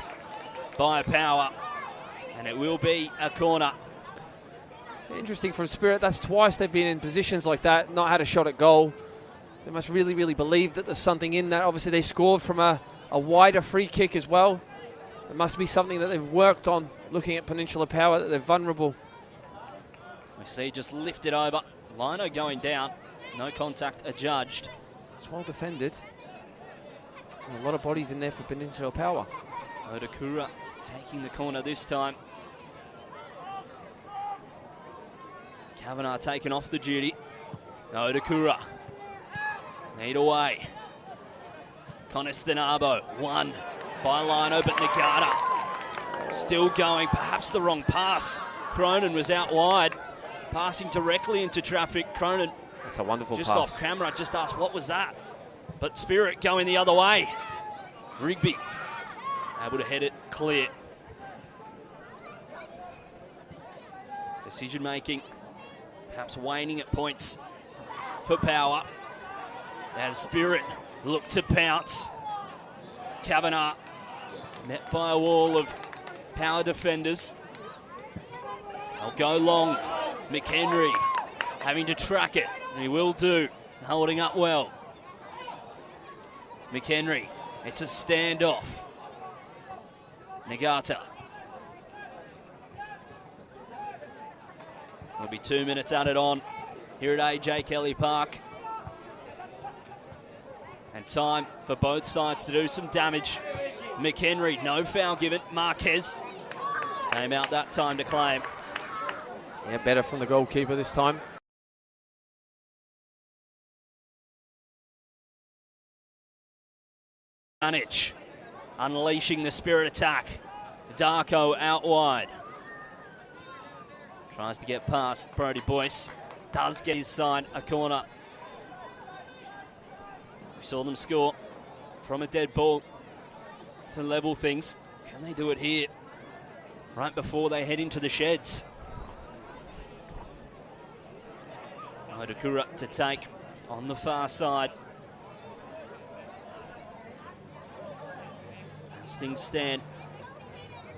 by Power, and it will be a corner. Interesting from Spirit. That's twice they've been in positions like that, not had a shot at goal. They must really, really believe that there's something in that. Obviously, they scored from a wider free kick as well. It must be something that they've worked on, looking at Peninsula Power, that they're vulnerable. We see just lifted over. Lino going down. No contact adjudged. It's well defended. And a lot of bodies in there for Peninsula Power. Odakura taking the corner this time. Kavanagh taken off the duty. Odakura. Need away. Coniston-Arbo won by Lino, but Nagata still going. Perhaps the wrong pass. Cronin was out wide, passing directly into traffic. Cronin, that's a wonderful just pass. off camera, just asked what was that. But Spirit going the other way. Rigby able to head it clear. Decision making perhaps waning at points for Power as Spirit look to pounce. Kavanagh met by a wall of Power defenders. They'll go long. McHenry having to track it, and he will do, holding up well. McHenry, it's a standoff. Nagata. It'll be 2 minutes added on here at AJ Kelly Park. And time for both sides to do some damage. McHenry, no foul given. Marquez came out that time to claim. Yeah, better from the goalkeeper this time. Anich unleashing the Spirit attack. Darko out wide. Tries to get past Brodie Boyce. Does get his side a corner. We saw them score from a dead ball to level things. Can they do it here? Right before they head into the sheds. Odakura to take on the far side. As things stand,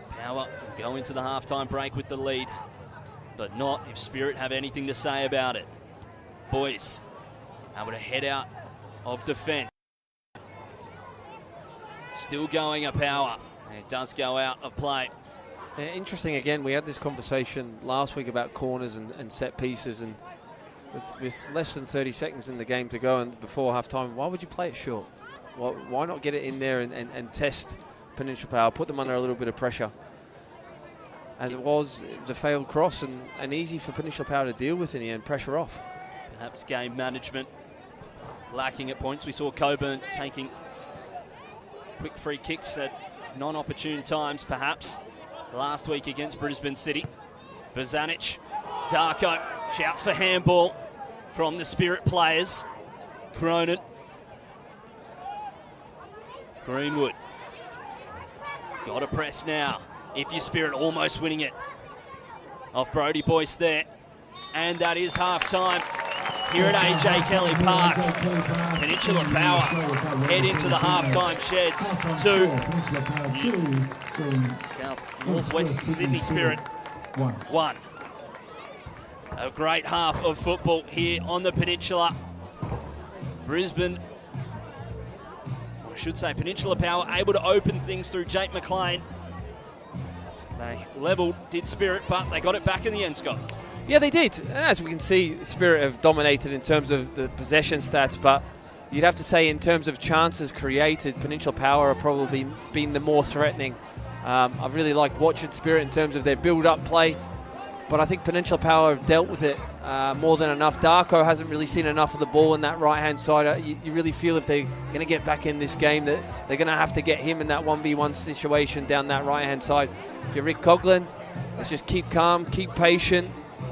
Power will go into the halftime break with the lead, but not if Spirit have anything to say about it. Boyce able to head out of defence. Still going a Power, and it does go out of play. Yeah, interesting again, we had this conversation last week about corners and set pieces, and with less than 30 seconds in the game to go and before half time, why would you play it short? Why not get it in there and test Peninsula Power, put them under a little bit of pressure? As it was a failed cross and easy for Peninsula Power to deal with in the end, pressure off. Perhaps game management lacking at points. We saw Coburn taking quick free kicks at non-opportune times, perhaps, last week against Brisbane City. Bozanic, Darko shouts for handball from the Spirit players. Cronin. Greenwood. Got to press now. If your Spirit almost winning it. Off Brodie Boyce there. And that is half-time here at AJ Kelly Park. Peninsula Power head into the half-time sheds. 2. South Northwest Sydney Spirit 1. A great half of football here on the Peninsula. Brisbane, I should say Peninsula Power, able to open things through Jake McLean. They levelled, did Spirit, but they got it back in the end, Scott. Yeah, they did. As we can see, Spirit have dominated in terms of the possession stats, but you'd have to say in terms of chances created, Peninsula Power have probably been the more threatening. I've really liked watching Spirit in terms of their build-up play, but I think Peninsula Power have dealt with it more than enough. Darko hasn't really seen enough of the ball in that right-hand side. You really feel if they're going to get back in this game that they're going to have to get him in that 1v1 situation down that right-hand side. If you're Rick Coughlin, let's just keep calm, keep patient.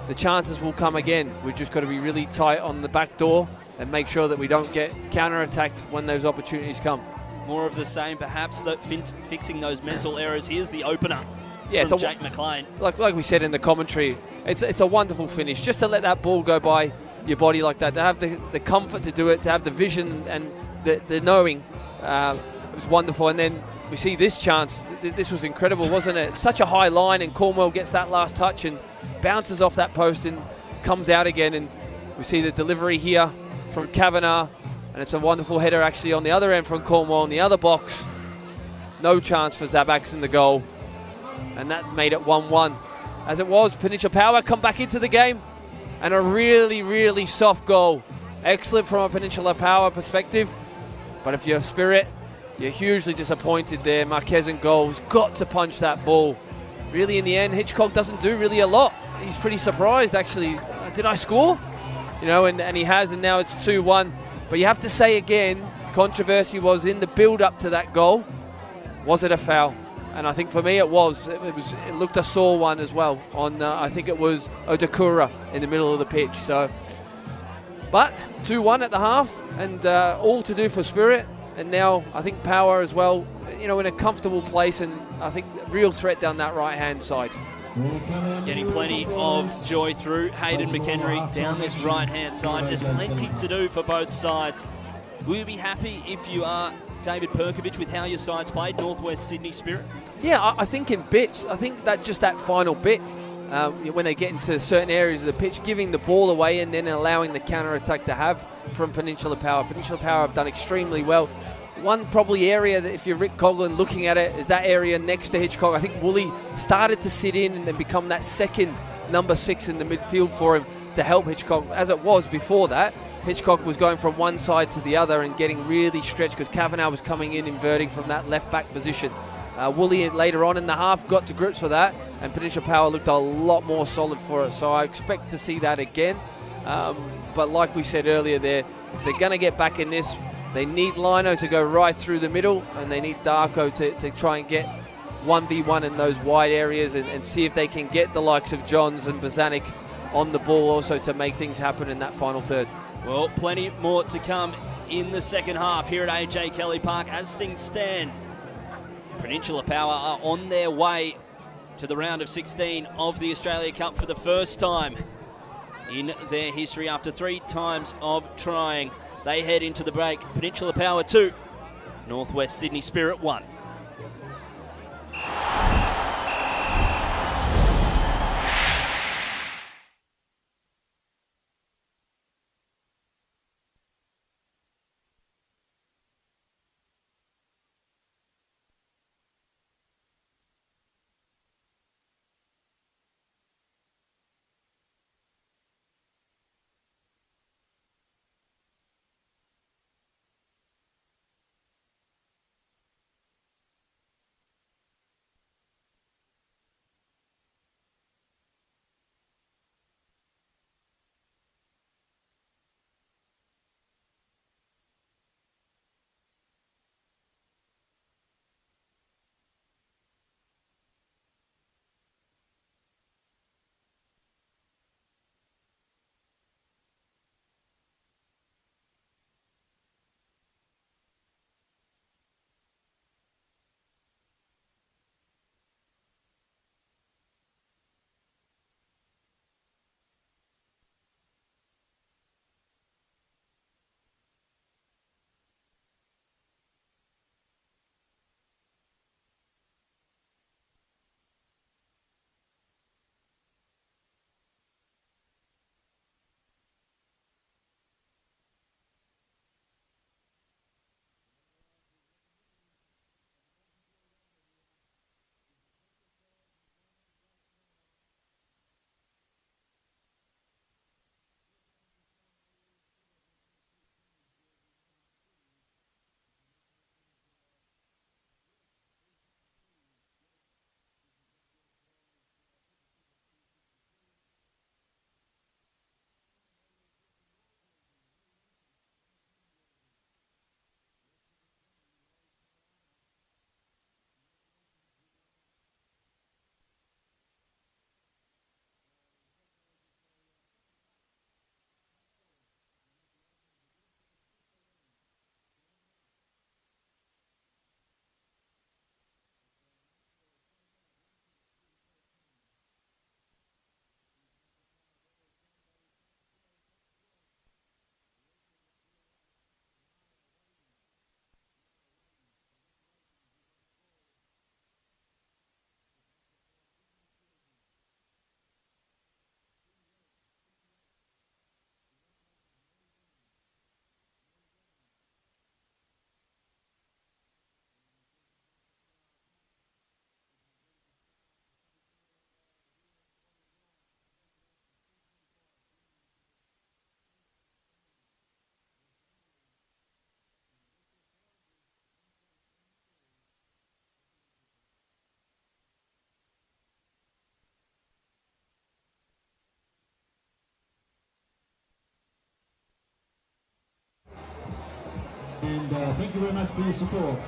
The chances will come again. We've just got to be really tight on the back door and make sure that we don't get counter-attacked when those opportunities come. More of the same, perhaps, that fixing those mental errors. Here's the opener from Jake McLean. Like we said in the commentary, it's a wonderful finish. Just to let that ball go by your body like that, to have the comfort to do it, to have the vision and the knowing It was wonderful. And then we see this chance. This was incredible, wasn't it? Such a high line, and Cornwell gets that last touch and bounces off that post and comes out again. And we see the delivery here from Kavanagh, and it's a wonderful header actually on the other end from Cornwell in the other box. No chance for Zabax in the goal, and that made it 1-1. As it was, Peninsula Power come back into the game, and a really, really soft goal. Excellent from a Peninsula Power perspective, but if you're Spirit, you're hugely disappointed there. Marquez and goal's got to punch that ball. Really, in the end, Hitchcock doesn't do really a lot. He's pretty surprised, actually. Did I score? You know, and he has, and now it's 2-1. But you have to say again, controversy was in the build-up to that goal. Was it a foul? And I think for me it was. It looked a sore one as well on, I think it was Odakura in the middle of the pitch. So, but 2-1 at the half, and all to do for Spirit. And now I think Power as well, you know, in a comfortable place, and I think real threat down that right-hand side. Getting plenty of joy through. Hayden McHenry down this right-hand side. There's plenty to do for both sides. Will you be happy if you are David Perkovich with how your sides played, Northwest Sydney Spirit? Yeah, I think in bits. I think that just that final bit, when they get into certain areas of the pitch, giving the ball away and then allowing the counter-attack to have from Peninsula Power. Peninsula Power have done extremely well. One probably area that if you're Rick Coughlin looking at it is that area next to Hitchcock. I think Woolley started to sit in and then become that second number 6 in the midfield for him to help Hitchcock. As it was before that, Hitchcock was going from one side to the other and getting really stretched because Kavanagh was coming in inverting from that left back position. Woolley later on in the half got to grips with that, and Peninsula Power looked a lot more solid for it. So I expect to see that again. But like we said earlier there, if they're going to get back in this, they need Lino to go right through the middle, and they need Darko to try and get 1v1 in those wide areas and see if they can get the likes of Johns and Bozanic on the ball also to make things happen in that final third. Well, plenty more to come in the second half here at AJ Kelly Park. As things stand, Peninsula Power are on their way to the round of 16 of the Australia Cup for the first time in their history after 3 times of trying. They head into the break. Peninsula Power 2, Northwest Sydney Spirit 1. and thank you very much for your support.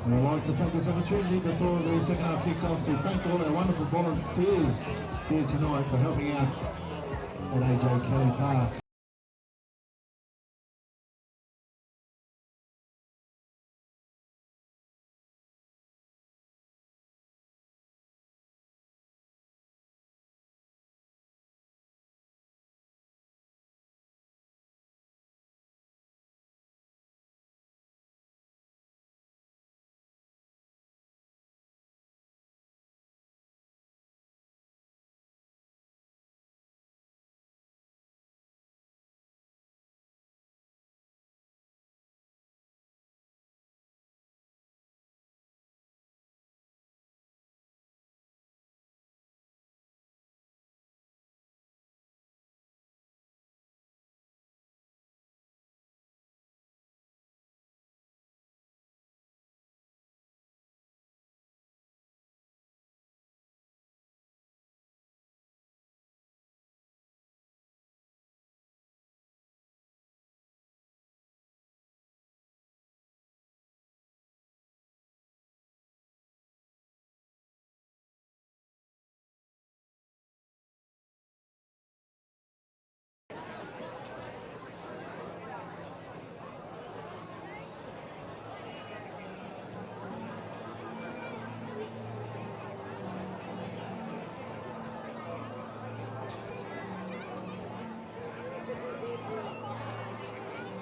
And I'd like to take this opportunity before the second half kicks off to thank all our wonderful volunteers here tonight for helping out at AJ Kelly Park.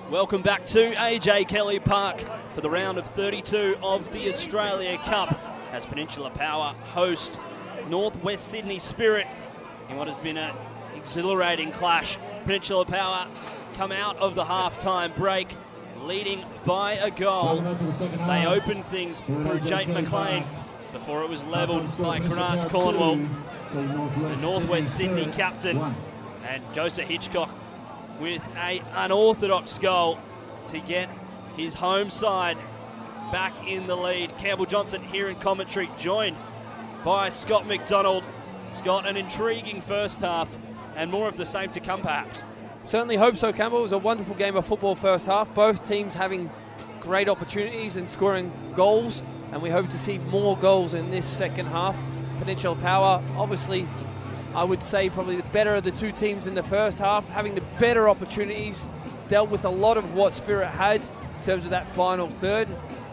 Welcome back to AJ Kelly Park for the round of 32 of the Australia Cup as Peninsula Power host Northwest Sydney Spirit in what has been an exhilarating clash. Peninsula Power come out of the half-time break leading by a goal. They opened things through Jake McLean before it was levelled by Grant Cornwall, the Northwest Sydney captain, and Joseph Hitchcock with an unorthodox goal to get his home side back in the lead. Campbell Johnson here in commentary, joined by Scott McDonald. Scott, an intriguing first half and more of the same to come perhaps. Certainly hope so, Campbell. It was a wonderful game of football first half. Both teams having great opportunities and scoring goals, and we hope to see more goals in this second half. Peninsula Power, obviously, I would say probably the better of the two teams in the first half, having the better opportunities, dealt with a lot of what Spirit had in terms of that final third.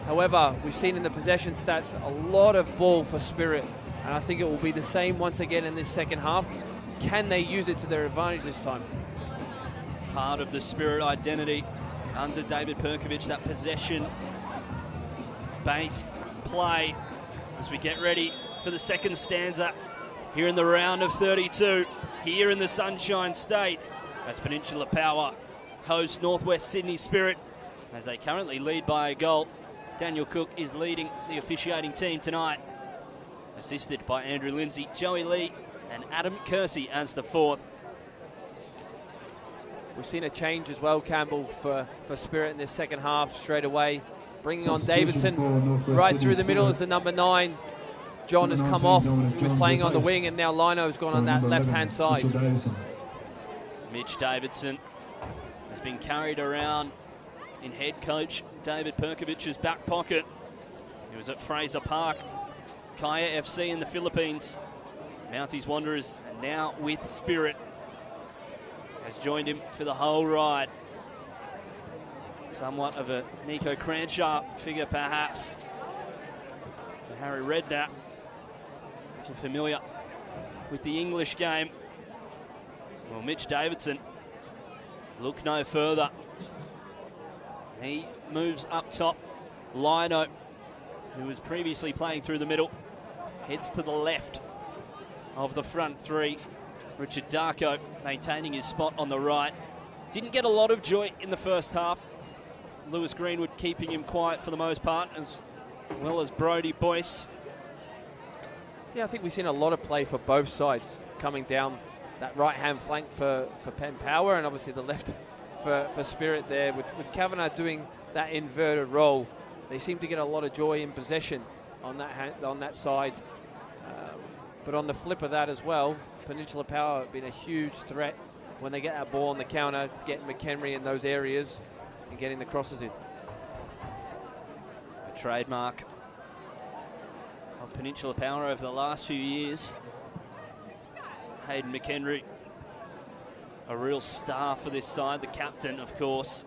However, we've seen in the possession stats a lot of ball for Spirit, and I think it will be the same once again in this second half. Can they use it to their advantage this time? Part of the Spirit identity under David Perkovic, that possession-based play as we get ready for the second stanza here in the round of 32, here in the Sunshine State, as Peninsula Power hosts Northwest Sydney Spirit, as they currently lead by a goal. Daniel Cook is leading the officiating team tonight, assisted by Andrew Lindsay, Joey Lee, and Adam Kersey as the fourth. We've seen a change as well, Campbell, for Spirit in this second half straight away, bringing on Davidson right through the middle as the number 9. John has come off, he was playing on the wing, and now Lino's gone on that left-hand side. Mitch Davidson has been carried around in head coach David Perkovic's back pocket. He was at Fraser Park, Kaya FC in the Philippines, Mounties Wanderers, and now with Spirit. Has joined him for the whole ride. Somewhat of a Nico Cranshaw figure perhaps to Harry Redknapp. If you're familiar with the English game. Well, Mitch Davidson, look no further. He moves up top. Lino, who was previously playing through the middle, heads to the left of the front three. Richard Darko maintaining his spot on the right. Didn't get a lot of joy in the first half. Lewis Greenwood keeping him quiet for the most part, as well as Brodie Boyce. Yeah, I think we've seen a lot of play for both sides coming down that right-hand flank for Penn Power, and obviously the left for Spirit there. With Kavanagh doing that inverted role, they seem to get a lot of joy in possession on that side. But on the flip of that as well, Peninsula Power have been a huge threat when they get that ball on the counter to get McHenry in those areas and getting the crosses in. A trademark of Peninsula Power over the last few years. Hayden McHenry, a real star for this side, the captain, of course.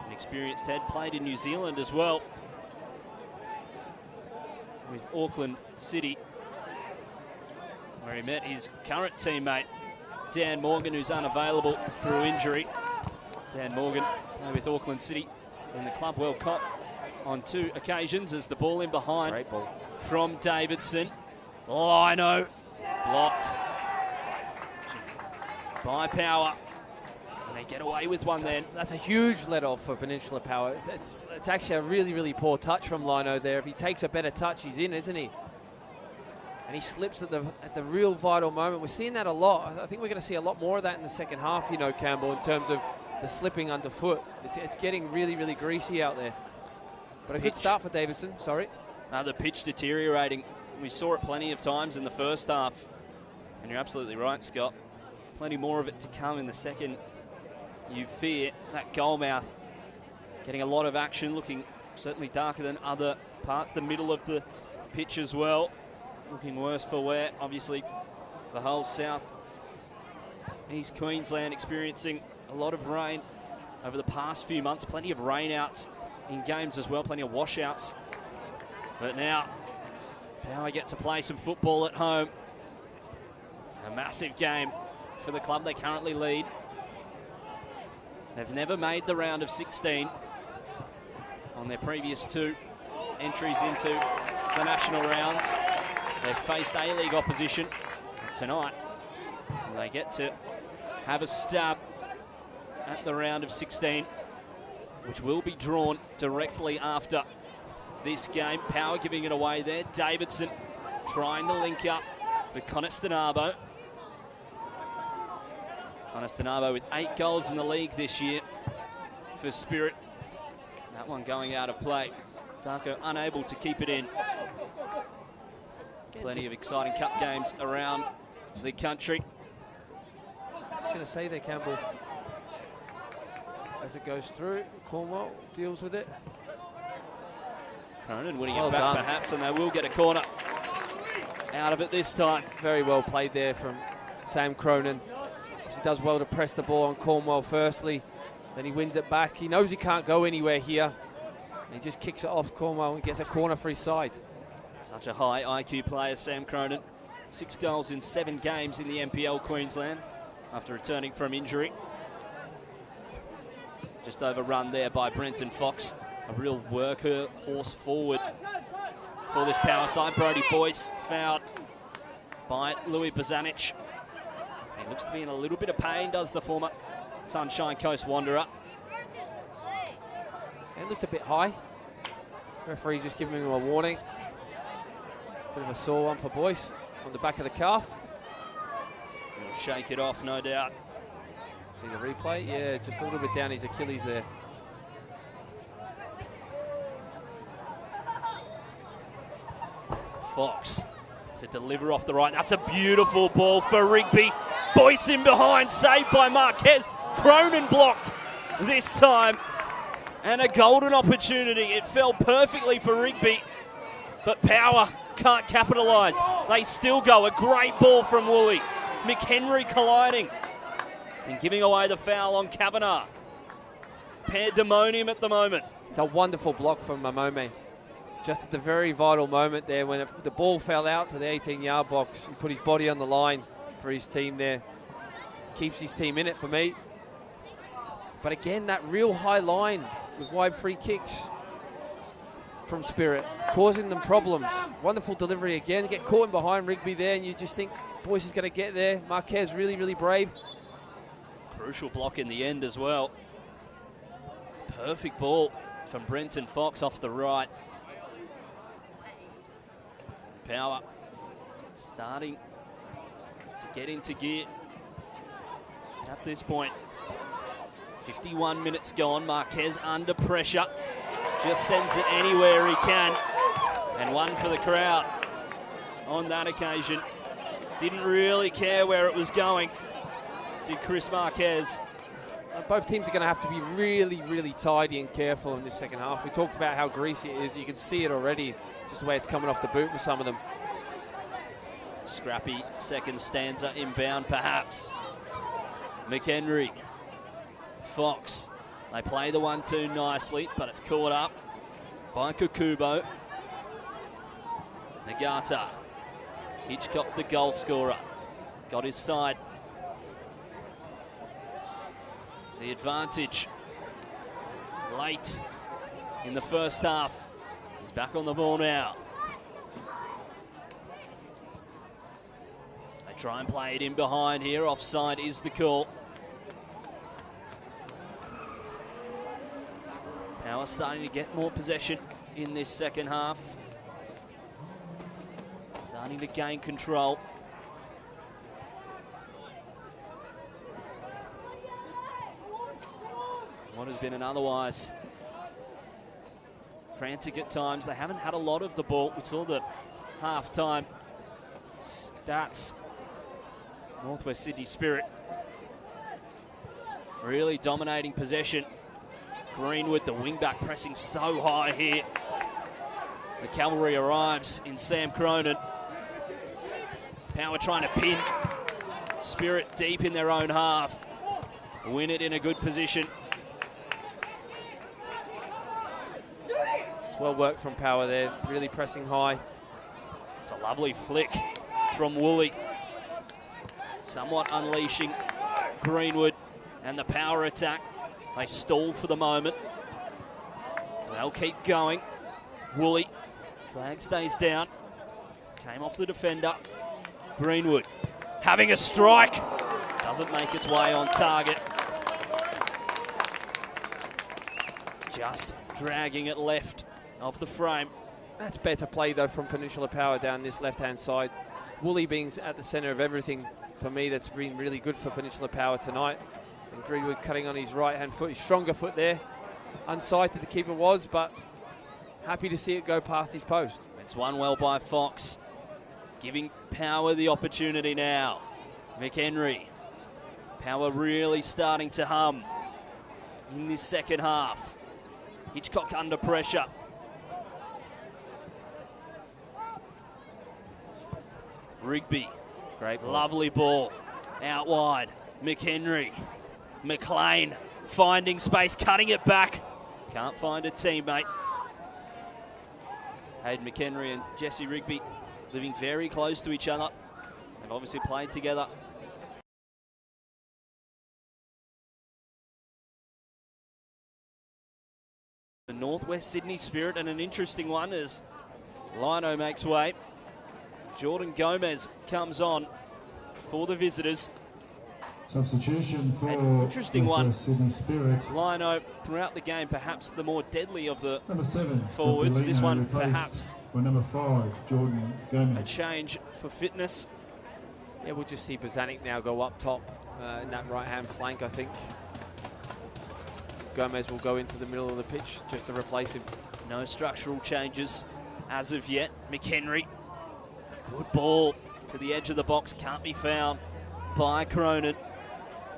An experienced head, played in New Zealand as well with Auckland City, where he met his current teammate, Dan Morgan, who's unavailable through injury. Dan Morgan with Auckland City in the Club World Cup on 2 occasions. As the ball in behind. Great ball From Davidson. Lino blocked by Power. And they get away with one then. That's a huge let-off for Peninsula Power. It's actually a really, really poor touch from Lino there. If he takes a better touch, he's in, isn't he? And he slips at the real vital moment. We're seeing that a lot. I think we're going to see a lot more of that in the second half, you know, Campbell, in terms of the slipping underfoot. It's getting really, really greasy out there. But a good start for Davidson, sorry. The pitch deteriorating. We saw it plenty of times in the first half. And you're absolutely right, Scott. Plenty more of it to come in the second. You fear that goalmouth getting a lot of action, looking certainly darker than other parts, the middle of the pitch as well. Looking worse for wear. Obviously, the whole south East Queensland experiencing a lot of rain over the past few months. Plenty of rainouts in games as well, plenty of washouts. But now, Power get to play some football at home. A massive game for the club. They currently lead. They've never made the round of 16 on their previous 2 entries into the national rounds. They've faced A-League opposition tonight. They get to have a stab at the round of 16, which will be drawn directly after this game. Power giving it away there. Davidson trying to link up with Conistonabo. Conistonabo with 8 goals in the league this year for Spirit. That one going out of play. Darko unable to keep it in. Plenty of exciting cup games around the country. Just going to say there, Campbell, as it goes through, Cornwall deals with it. Cronin winning it back perhaps, and they will get a corner out of it this time. Very well played there from Sam Cronin. He does well to press the ball on Cornwall firstly, then he wins it back. He knows he can't go anywhere here. He just kicks it off Cornwall and gets a corner for his side. Such a high IQ player, Sam Cronin. 6 goals in 7 games in the NPL Queensland after returning from injury. Just overrun there by Brenton Fox. A real worker, horse forward for this Power side. Brody Boyce fouled by Louis Bazanic. He looks to be in a little bit of pain, does the former Sunshine Coast Wanderer. It looked a bit high. Referee just giving him a warning. Bit of a sore one for Boyce on the back of the calf. He'll shake it off, no doubt. See the replay? Yeah, just a little bit down his Achilles there. Fox to deliver off the right. That's a beautiful ball for Rigby. Boyce in behind, saved by Marquez. Cronin blocked this time. And a golden opportunity. It fell perfectly for Rigby, but Power can't capitalise. They still go. A great ball from Woolley. McHenry colliding and giving away the foul on Kavanagh. Pandemonium at the moment. It's a wonderful block from Mamome. Just at the very vital moment there when the ball fell out to the 18-yard box. He put his body on the line for his team there. Keeps his team in it for me. But again, that real high line with wide free kicks from Spirit, causing them problems. Wonderful delivery again. Get caught in behind Rigby there, and you just think Boyce is going to get there. Marquez really, really brave. Crucial block in the end as well. Perfect ball from Brenton Fox off the right. Power starting to get into gear at this point. 51 minutes gone. Marquez under pressure. Just sends it anywhere he can. And one for the crowd on that occasion. Didn't really care where it was going, did Chris Marquez. both teams are going to have to be really, really tidy and careful in this second half. We talked about how greasy it is. You can see it already, just the way it's coming off the boot with some of them. Scrappy second stanza inbound, perhaps. McHenry. Fox. They play the 1-2 nicely, but it's caught up by Kukubo. Nagata. Hitchcock, the goal scorer. Got his side. The advantage late in the first half. He's back on the ball now. They try and play it in behind here. Offside is the call. Power starting to get more possession in this second half. Starting to gain control. What has been an otherwise frantic at times. They haven't had a lot of the ball. We saw the half-time stats. Northwest Sydney Spirit really dominating possession. Greenwood, the wing-back, pressing so high here. The cavalry arrives in Sam Cronin. Power trying to pin. Spirit deep in their own half. Win it in a good position. Well worked from Power there, really pressing high. It's a lovely flick from Woolley. Somewhat unleashing Greenwood and the Power attack. They stall for the moment. They'll keep going. Woolley, flag stays down. Came off the defender. Greenwood having a strike. Doesn't make its way on target. Just dragging it left of the frame. That's better play though from Peninsula Power down this left-hand side. Woolley being at the centre of everything for me, that's been really good for Peninsula Power tonight. And Greenwood cutting on his right-hand foot, his stronger foot there. Unsighted the keeper was, but happy to see it go past his post. It's won well by Fox, giving Power the opportunity now. McHenry. Power really starting to hum in this second half. Hitchcock under pressure. Rigby, great ball. Lovely ball, out wide. McHenry, McLean finding space, cutting it back. Can't find a teammate. Hayden McHenry and Jesse Rigby living very close to each other. They've obviously played together. The Northwest Sydney Spirit, and an interesting one as Lino makes way. Jordan Gomez comes on for the visitors. Substitution for an interesting one. Sydney Spirit. Lino throughout the game, perhaps the more deadly of the number 7 forwards. This one perhaps with number 5, Jordan Gomez. A change for fitness. Yeah, we'll just see Bozanic now go up top in that right-hand flank, I think. Gomez will go into the middle of the pitch just to replace him. No structural changes as of yet. McHenry. Good ball to the edge of the box, can't be found by Cronin,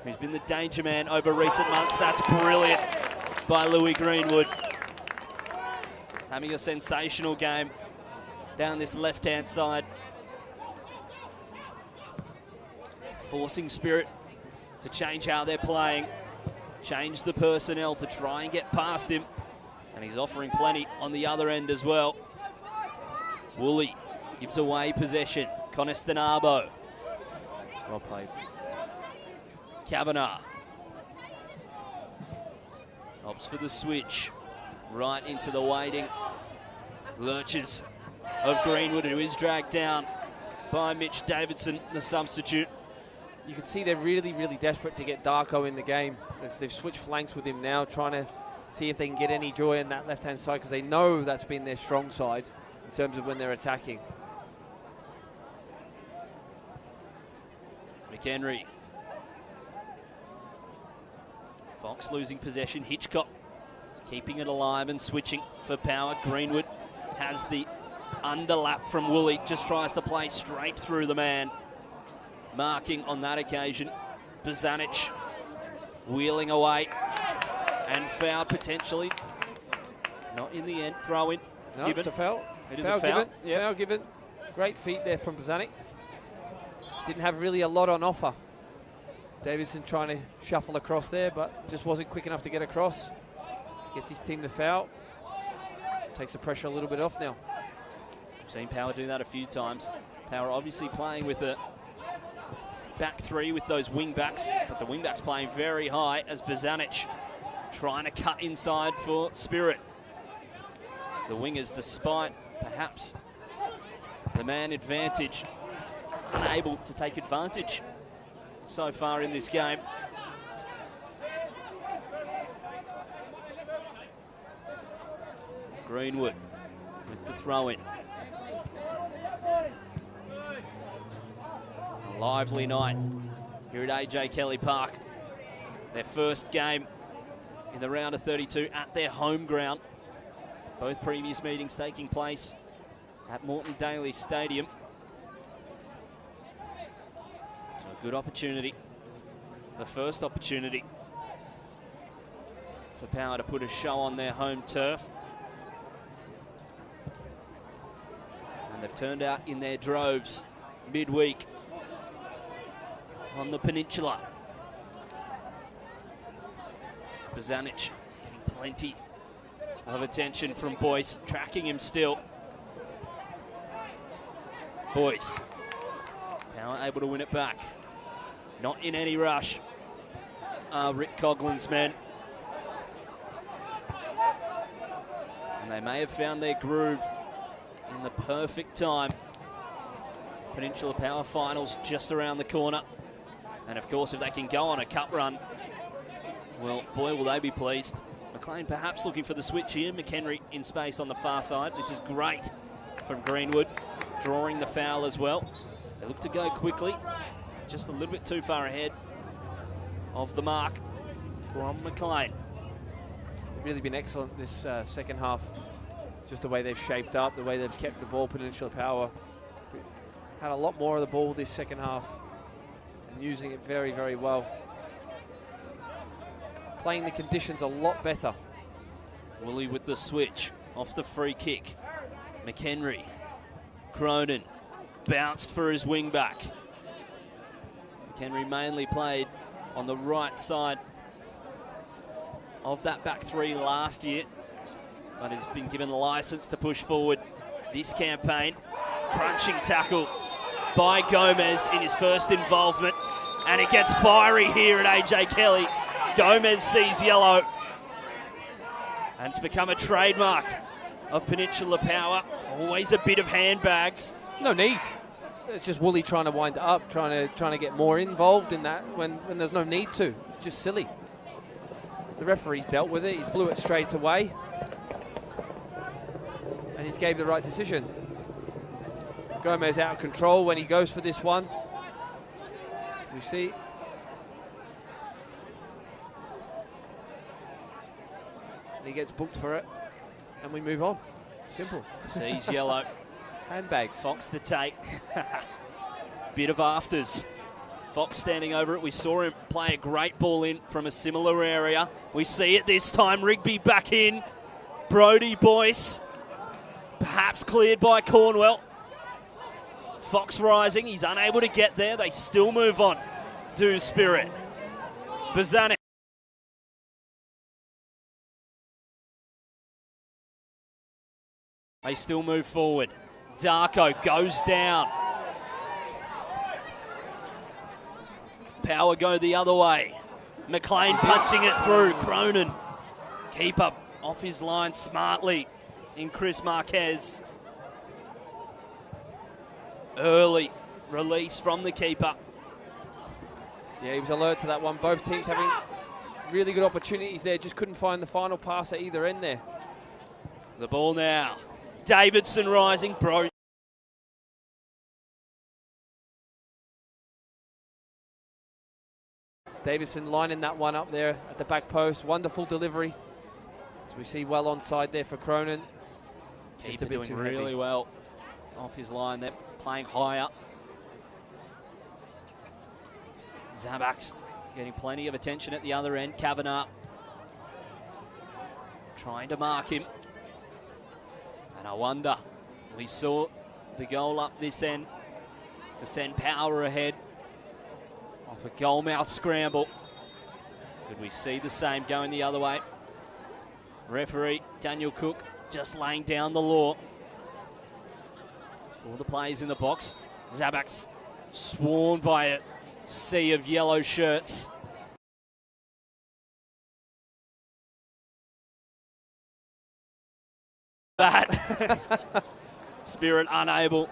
who's been the danger man over recent months. That's brilliant by Louis Greenwood. Having a sensational game down this left-hand side. Forcing Spirit to change how they're playing, change the personnel to try and get past him. And he's offering plenty on the other end as well. Woolley gives away possession. Conestanabo. Well played. Kavanagh. Opts for the switch. Right into the waiting lurches of Greenwood, who is dragged down by Mitch Davidson, the substitute. You can see they're really, really desperate to get Darko in the game. They've switched flanks with him now, trying to see if they can get any joy in that left-hand side, because they know that's been their strong side in terms of when they're attacking. McHenry. Fox losing possession. Hitchcock keeping it alive and switching for Power. Greenwood has the underlap from Woolley. Just tries to play straight through the man. Marking on that occasion. Bozanic wheeling away and foul potentially. Not in the end. Throw in. No, given. it's a foul. It is a foul. Given. Yep. Foul given. Great feet there from Bozanic. Didn't have really a lot on offer. Davidson trying to shuffle across there, but just wasn't quick enough to get across. Gets his team to foul. Takes the pressure a little bit off now. We've seen Power do that a few times. Power obviously playing with a back three with those wing backs, but the wing backs playing very high as Bozanic trying to cut inside for Spirit. The wingers, despite perhaps the man advantage, unable to take advantage so far in this game. Greenwood with the throw-in. A lively night here at AJ Kelly Park. Their first game in the round of 32 at their home ground. Both previous meetings taking place at Moreton Daly Stadium. So a good opportunity. The first opportunity for Power to put a show on their home turf. And they've turned out in their droves midweek on the Peninsula. Bozanic getting plenty of attention from Boyce, tracking him still. Boyce, Power able to win it back. Not in any rush. Rick Coughlin's men. And they may have found their groove in the perfect time. Peninsula Power Finals just around the corner. And of course, if they can go on a cup run, well, boy, will they be pleased. McLean perhaps looking for the switch here. McHenry in space on the far side. This is great from Greenwood, drawing the foul as well. They look to go quickly, just a little bit too far ahead of the mark from McLean. Really been excellent this second half. Just the way they've shaped up, the way they've kept the ball. Peninsula Power had a lot more of the ball this second half and using it very, very well. Playing the conditions a lot better. Woolley with the switch off the free kick. McHenry, Cronin, bounced for his wing back. McHenry mainly played on the right side of that back three last year, but has been given license to push forward this campaign. Crunching tackle by Gomez in his first involvement, and it gets fiery here at AJ Kelly. Gomez sees yellow, and it's become a trademark of Peninsula Power. Always a bit of handbags. No need. It's just Woolley trying to wind it up, trying to get more involved in that when there's no need to. It's just silly. The referee's dealt with it. He's blew it straight away, and he's gave the right decision. Gomez out of control when he goes for this one. You see. He gets booked for it, and we move on. Simple. Sees yellow. Handbags. Fox to take. Bit of afters. Fox standing over it. We saw him play a great ball in from a similar area. We see it this time. Rigby back in. Brody Boyce. Perhaps cleared by Cornwell. Fox rising. He's unable to get there. They still move on. Do Spirit. Bozanic. They still move forward. Darko goes down. Power go the other way. McLean punching it through. Cronin. Keeper off his line smartly in Chris Marquez. Early release from the keeper. Yeah, he was alert to that one. Both teams having really good opportunities there. Just couldn't find the final pass at either end there. The ball now. Davidson rising. Bro. Davidson lining that one up there at the back post. Wonderful delivery. So we see well onside there for Cronin. Keeper doing really well off his line there, playing high up. Zabaks getting plenty of attention at the other end. Kavanagh trying to mark him. And I wonder, we saw the goal up this end to send Power ahead off a goalmouth scramble. Could we see the same going the other way? Referee Daniel Cook just laying down the law for the players in the box. Zabak's swarmed by a sea of yellow shirts. That Spirit unable.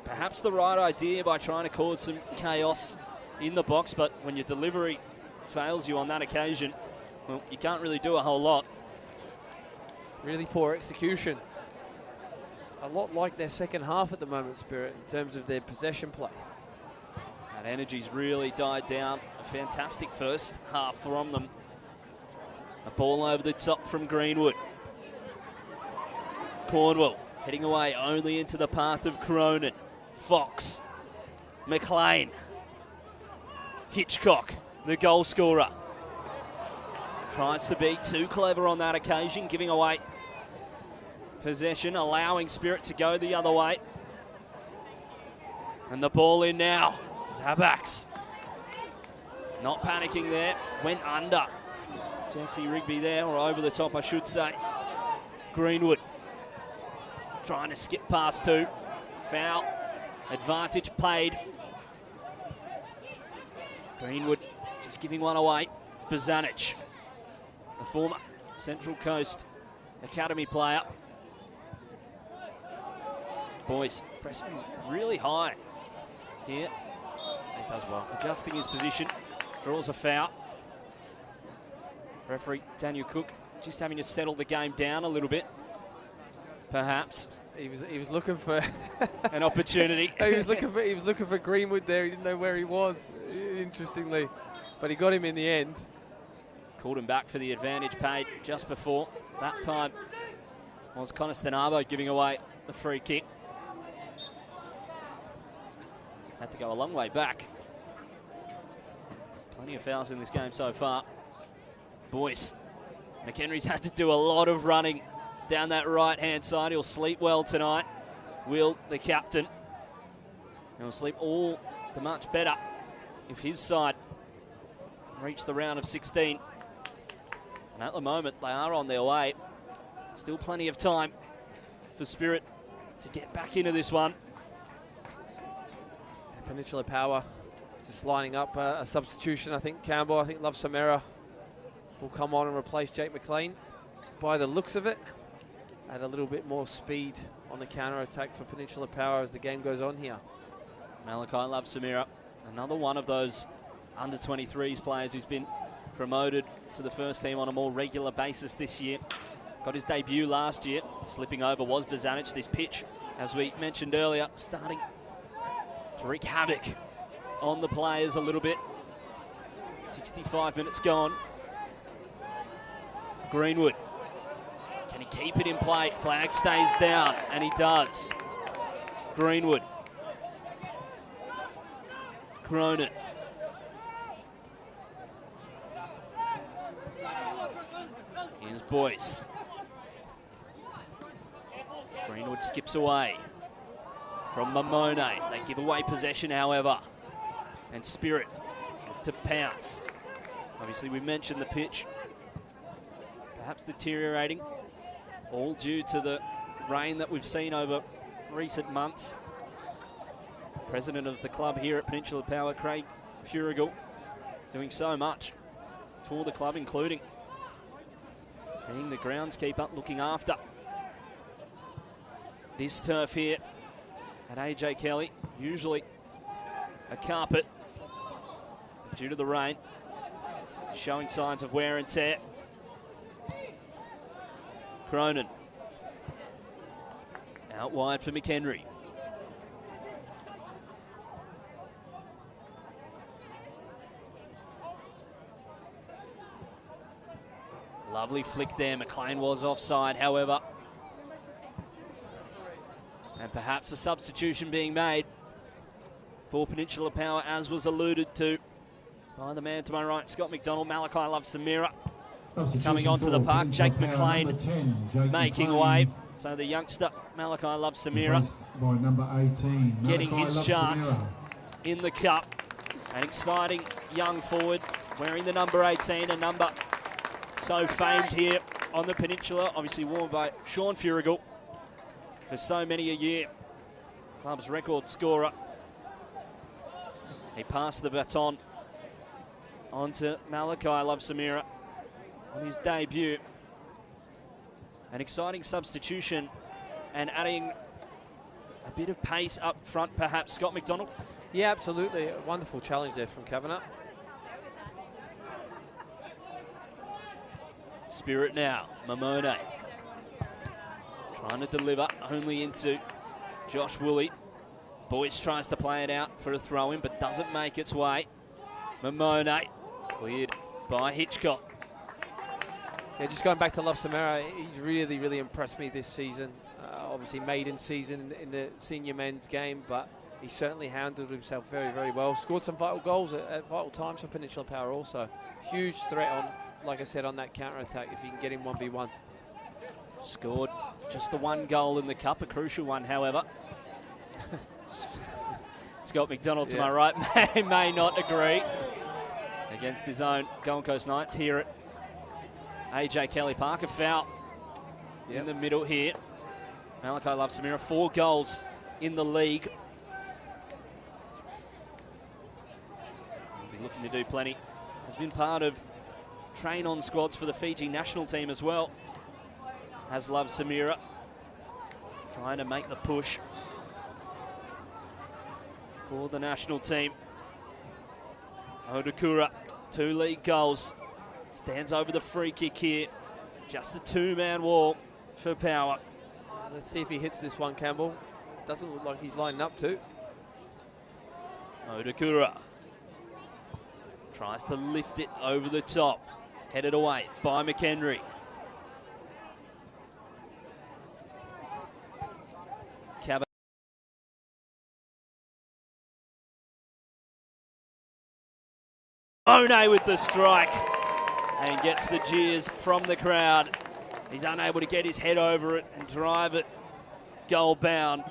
Perhaps the right idea by trying to cause some chaos in the box, but when your delivery fails you on that occasion, well, you can't really do a whole lot. Really poor execution. A lot like their second half at the moment, Spirit, in terms of their possession play. That energy's really died down. A fantastic first half from them. A ball over the top from Greenwood. Cornwell heading away only into the path of Cronin. Fox. McLean. Hitchcock, the goal scorer. Tries to be too clever on that occasion, giving away possession, allowing Spirit to go the other way. And the ball in now. Zabaks. Not panicking there. Went under. Jesse Rigby there, or over the top, I should say. Greenwood trying to skip past two. Foul. Advantage played. Greenwood just giving one away. Bozanic, the former Central Coast Academy player. Boyce pressing really high here. He does well. Adjusting his position. Draws a foul. Referee Daniel Cook just having to settle the game down a little bit. Perhaps. He was looking for an opportunity. he was looking for Greenwood there. He didn't know where he was, interestingly, but he got him in the end. Called him back for the advantage paid just before. That time was Conestanabo giving away the free kick. Had to go a long way back. Plenty of fouls in this game so far. Boyce. McHenry's had to do a lot of running down that right-hand side. He'll sleep well tonight. Will, the captain. He'll sleep all the much better if his side reach the round of 16. And at the moment, they are on their way. Still plenty of time for Spirit to get back into this one. Peninsula Power just lining up a substitution. I think Campbell, I think Love Samara will come on and replace Jake McLean. By the looks of it, add a little bit more speed on the counter-attack for Peninsula Power as the game goes on here. Malachi Love Samira, another one of those under-23s players who's been promoted to the first team on a more regular basis this year. Got his debut last year. Slipping over was Bozanic. This pitch, as we mentioned earlier, starting to wreak havoc on the players a little bit. 65 minutes gone. Greenwood. Can he keep it in play? Flag stays down, and he does. Greenwood. Cronin. Here's Boyce. Greenwood skips away from Mamone. They give away possession, however. And Spirit to pounce. Obviously, we mentioned the pitch. Perhaps deteriorating. All due to the rain that we've seen over recent months. President of the club here at Peninsula Power, Craig Furigal, doing so much for the club, including being the groundskeeper, looking after this turf here at AJ Kelly. Usually a carpet, but due to the rain, showing signs of wear and tear. Cronin. Out wide for McHenry. Lovely flick there. McLean was offside, however. And perhaps a substitution being made. for Peninsula Power, as was alluded to by the man to my right, Scott McDonald. Malachi loves Samira coming onto the park. Jake McLean making way. So the youngster, Malachi loves Samira, by number 18, getting Malachi his loves chance Samira. in the cup. An exciting young forward wearing the number 18, a number so famed here on the Peninsula, obviously worn by Sean Furigal for so many a year. Club's record scorer. He passed the baton on to Malachi loves Samira on his debut. An exciting substitution and adding a bit of pace up front, perhaps. Scott McDonald. Yeah, absolutely. A wonderful challenge there from Kavanagh. Spirit now, Mamone. Trying to deliver only into Josh Woolley. Boyce tries to play it out for a throw-in, but doesn't make its way. Mamone cleared by Hitchcock. Yeah, just going back to Love Samara, he's really, really impressed me this season. Obviously maiden season in the senior men's game, but he certainly handled himself very, very well. Scored some vital goals at vital times for Peninsula Power also. Huge threat on, like I said, on that counter-attack if you can get him 1v1. Scored just the one goal in the cup, a crucial one, however. Scott McDonald to my right may not agree against his own Gold Coast Knights here at AJ Kelly Park. A foul in the middle here. Malachi loves Samira, 4 goals in the league. He'll be looking to do plenty. Has been part of train-on squads for the Fiji national team as well. Has loved Samira. Trying to make the push for the national team. Odakura, 2 league goals. Stands over the free kick here. Just a 2-man wall for Power. Let's see if he hits this one, Campbell. Doesn't look like he's lining up to. Odakura tries to lift it over the top. Headed away by McHenry. One with the strike and gets the jeers from the crowd. He's unable to get his head over it and drive it goal bound,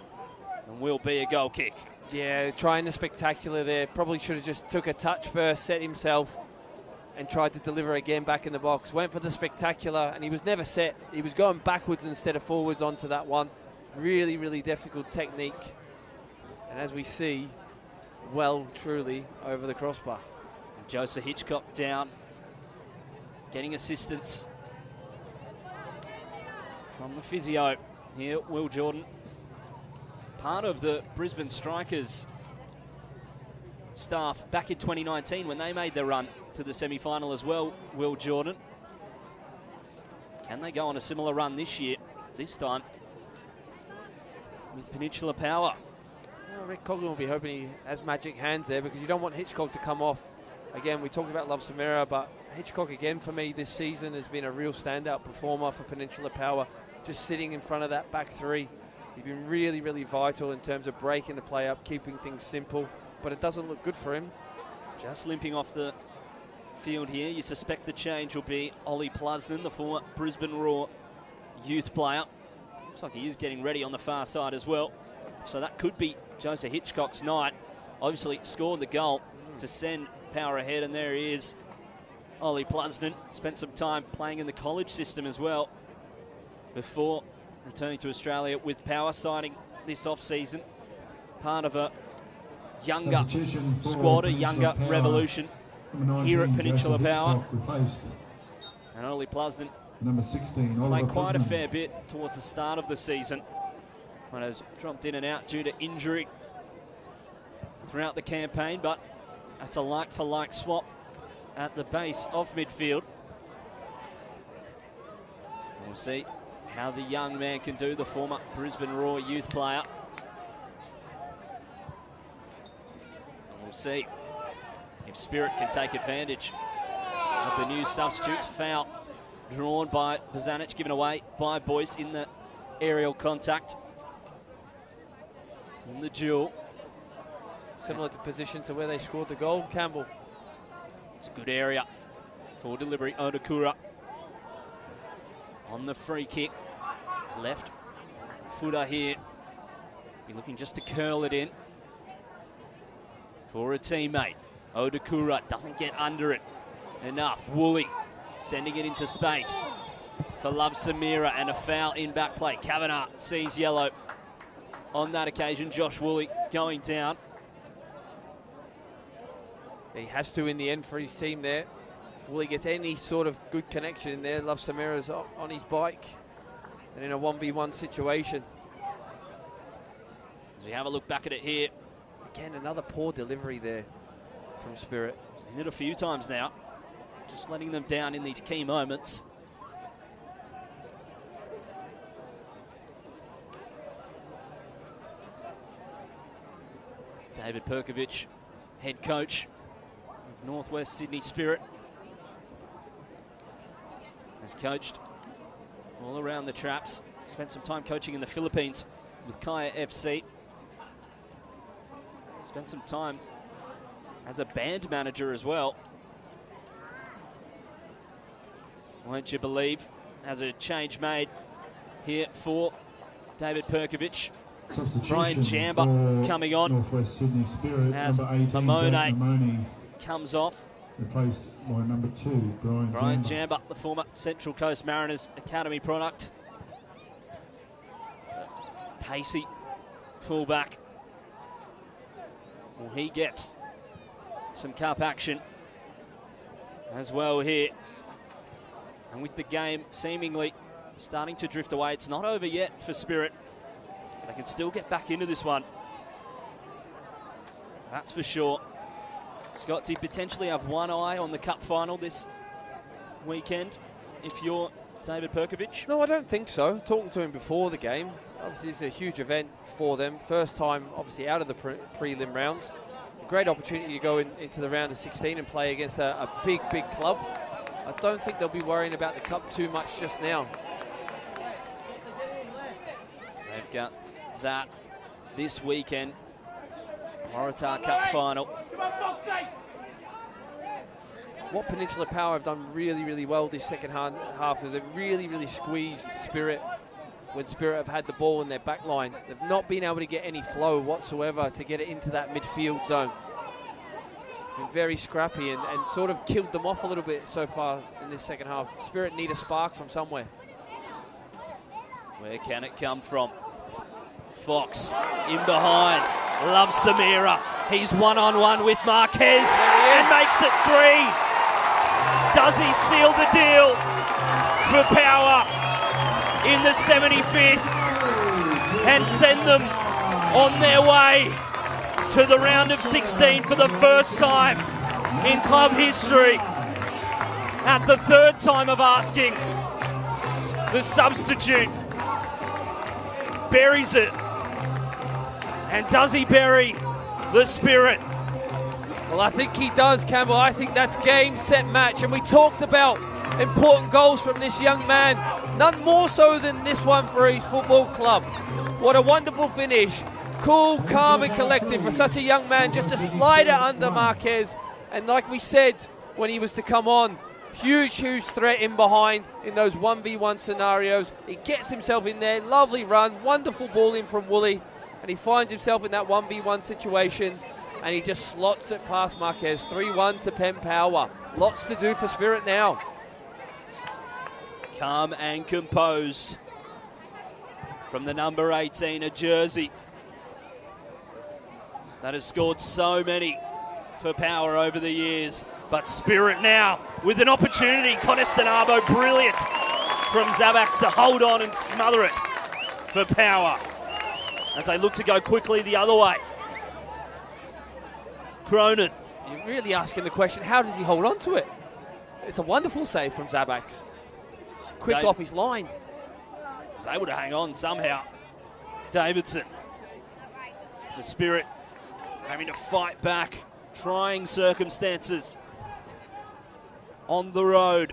and will be a goal kick. Yeah, trying the spectacular there. Probably should have just took a touch first, set himself, and tried to deliver again back in the box. Went for the spectacular, and he was never set. He was going backwards instead of forwards onto that one. Really, really difficult technique. And as we see, well, truly, over the crossbar. Joseph Hitchcock down, getting assistance from the physio here, Will Jordan. Part of the Brisbane Strikers staff back in 2019 when they made their run to the semi-final as well, Will Jordan. Can they go on a similar run this year, this time with Peninsula Power? Well, Rick Coughlin will be hoping he has magic hands there, because you don't want Hitchcock to come off. Again, we talked about Love Samira, but Hitchcock again for me this season has been a real standout performer for Peninsula Power, just sitting in front of that back three. He's been really, really vital in terms of breaking the play up, keeping things simple, but it doesn't look good for him. Just limping off the field here. You suspect the change will be Ollie Plusden, the former Brisbane Roar youth player. Looks like he is getting ready on the far side as well. So that could be Joseph Hitchcock's night. Obviously scored the goal to send Power ahead, and there he is. Ollie Plusden spent some time playing in the college system as well before returning to Australia with Power, signing this off-season. Part of a younger squad, a younger revolution here at Peninsula Power. And Ollie Plusden number 16, played quite a fair bit towards the start of the season, but has dropped in and out due to injury throughout the campaign, but that's a like-for-like swap at the base of midfield. We'll see how the young man can do, the former Brisbane Roar youth player. And we'll see if Spirit can take advantage of the new substitutes. Foul drawn by Bozanic, given away by Boyce in the aerial contact. In the duel. Similar to position to where they scored the goal, Campbell. It's a good area for delivery. Odakura on the free kick. Left footer here. Be looking just to curl it in for a teammate. Odakura doesn't get under it enough. Woolley sending it into space for Love Samira, and a foul in back play. Kavanagh sees yellow on that occasion. Josh Woolley going down. He has to in the end for his team there. If Woolley gets any sort of good connection in there, Love Samira's on his bike and in a 1v1 situation. As we have a look back at it here. Again, another poor delivery there from Spirit. Seen it a few times now. Just letting them down in these key moments. David Perkovic, head coach of Northwest Sydney Spirit, has coached all around the traps. Spent some time coaching in the Philippines with Kaya FC. Spent some time as a band manager as well. Won't you believe? Has a change made here for David Perkovic. Brian Jamba coming on. Northwest Sydney Spirit, as number 18, Mamone comes off. Replaced by number 2, Brian Jamba. Jamba, the former Central Coast Mariners Academy product. Pacey, fullback. Well, he gets some cup action as well here. And with the game seemingly starting to drift away, it's not over yet for Spirit. They can still get back into this one. That's for sure. Scott, do you potentially have one eye on the cup final this weekend if you're David Perkovic? No, I don't think so. Talking to him before the game, obviously it's a huge event for them. First time, obviously, out of the prelim rounds. A great opportunity to go into the round of 16 and play against a big, big club. I don't think they'll be worrying about the cup too much just now. They've got that this weekend. Waratah Cup final. What Peninsula Power have done really, really well this second half is they've really, really squeezed Spirit when Spirit have had the ball in their back line. They've not been able to get any flow whatsoever to get it into that midfield zone. Been very scrappy and sort of killed them off a little bit so far in this second half. Spirit need a spark from somewhere. Where can it come from? Fox in behind. Love Samira. He's one-on-one with Marquez and makes it 3. Does he seal the deal for Power in the 75th and send them on their way to the round of 16 for the first time in club history? At the third time of asking, the substitute buries it. And does he bury the Spirit? Well, I think he does, Campbell. I think that's game, set, match. And we talked about important goals from this young man. None more so than this one for his football club. What a wonderful finish. Cool, calm and collected for such a young man, just to slide it under Marquez. And like we said when he was to come on, huge, huge threat in behind in those 1v1 scenarios. He gets himself in there, lovely run, wonderful ball in from Woolley. And he finds himself in that 1v1 situation and he just slots it past Marquez. 3-1 to Penn Power. Lots to do for Spirit now. Calm and composed from the number 18, a jersey that has scored so many for Power over the years. But Spirit now with an opportunity. Conestanabo, brilliant from Zabax to hold on and smother it for Power as they look to go quickly the other way. Cronin. You're really asking the question, how does he hold on to it? It's a wonderful save from Zabax. Quick off his line. Was able to hang on somehow. Davidson. The Spirit having to fight back. Trying circumstances on the road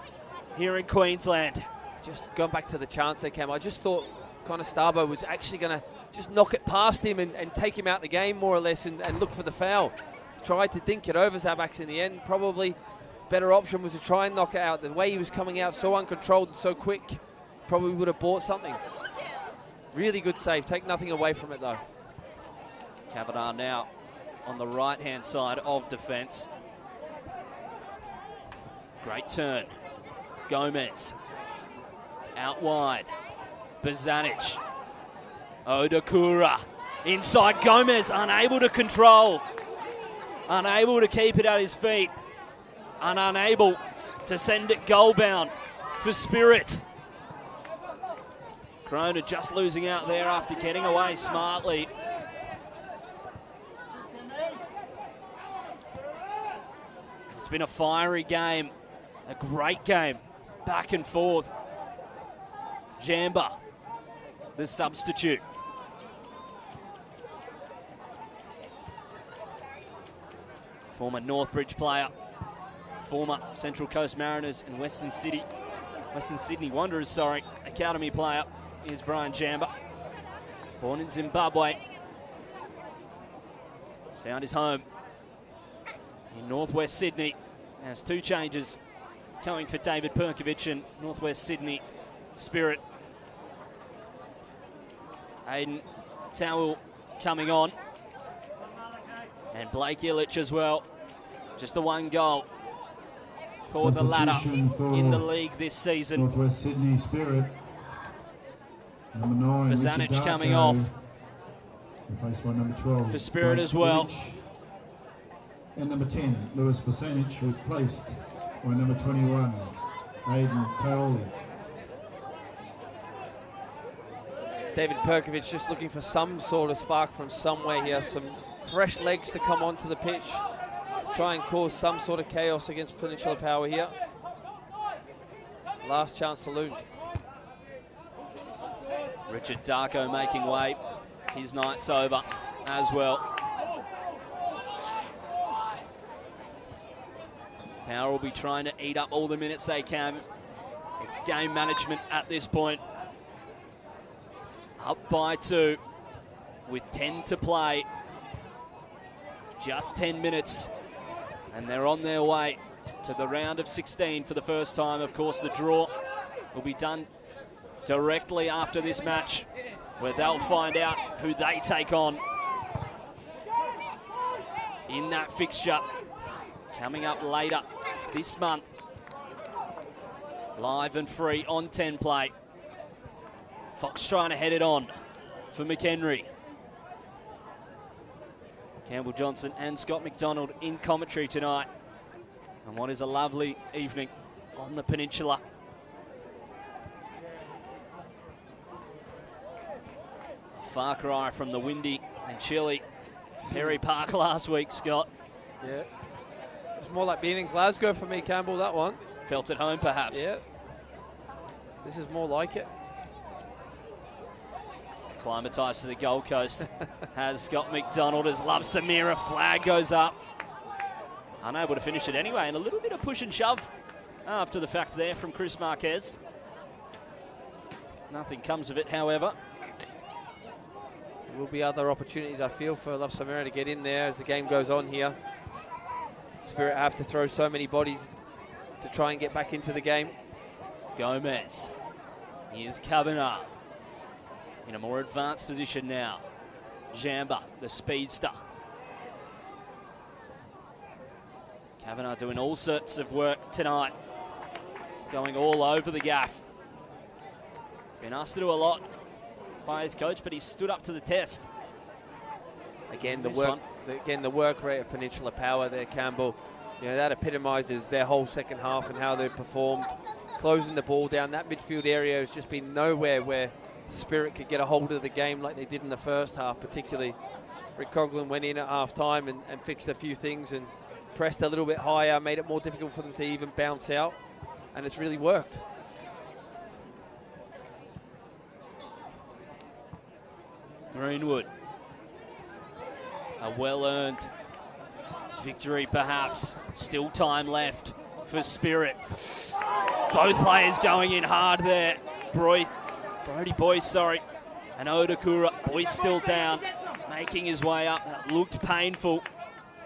here in Queensland. Just going back to the chance they came, I just thought Conestanabo was actually going to just knock it past him and take him out the game more or less and look for the foul. Tried to dink it over Zabax in the end. Probably better option was to try and knock it out. The way he was coming out so uncontrolled and so quick, probably would have bought something. Really good save. Take nothing away from it though. Kavanagh now on the right-hand side of defence. Great turn. Gomez out wide. Bozanic. Odakura inside. Gomez unable to control. Unable to keep it at his feet. And unable to send it goal-bound for Spirit. Corona just losing out there after getting away smartly. It's been a fiery game. A great game. Back and forth. Jamba, the substitute. Former Northbridge player, former Central Coast Mariners and Western Sydney Wanderers, academy player is Brian Jamba. Born in Zimbabwe. He's found his home in Northwest Sydney. Has 2 changes coming for David Perkovic and Northwest Sydney Spirit. Aiden Towell coming on. And Blake Illich as well. Just the 1 goal for the latter in the league this season. Northwest Sydney Spirit. Number 9, Bozanic coming off. Replaced by number 12. For Spirit Blake as well. Illich. And number 10, Lewis Bozanic, replaced by number 21, Aiden Taoli. David Perkovic just looking for some sort of spark from somewhere here. Some fresh legs to come onto the pitch to try and cause some sort of chaos against Peninsula Power here. Last chance saloon. Richard Darko making way. His night's over as well. Power will be trying to eat up all the minutes they can. It's game management at this point. Up by 2 with 10 to play. Just 10 minutes. And they're on their way to the round of 16 for the first time. Of course, the draw will be done directly after this match, where they'll find out who they take on in that fixture coming up later this month. Live and free on 10 play. Fox trying to head it on for McHenry. Campbell Johnson and Scott McDonald in commentary tonight. And what is a lovely evening on the Peninsula. Far cry from the windy and chilly Perry Park last week, Scott. Yeah. It's more like being in Glasgow for me, Campbell, that one. Felt at home, perhaps. Yeah. This is more like it. Acclimatised to the Gold Coast has Scott McDonald as Love Samira. Flag goes up. Unable to finish it anyway, and a little bit of push and shove after the fact there from Chris Marquez. Nothing comes of it, however. There will be other opportunities, I feel, for Love Samira to get in there as the game goes on here. Spirit have to throw so many bodies to try and get back into the game. Gomez. Here's Kavanagh in a more advanced position now. Jamba, the speedster. Kavanagh doing all sorts of work tonight. Going all over the gaff. Been asked to do a lot by his coach, but he stood up to the test. Again, the work rate of Peninsula Power there, Campbell. You know, that epitomises their whole second half and how they've performed. Closing the ball down, that midfield area has just been nowhere where Spirit could get a hold of the game like they did in the first half, particularly. Rick Coughlin went in at half-time and fixed a few things and pressed a little bit higher, made it more difficult for them to even bounce out, and it's really worked. Greenwood. A well-earned victory, perhaps. Still time left for Spirit. Both players going in hard there. Brody Boyce, And Odakura, Boyce still down, making his way up. That looked painful.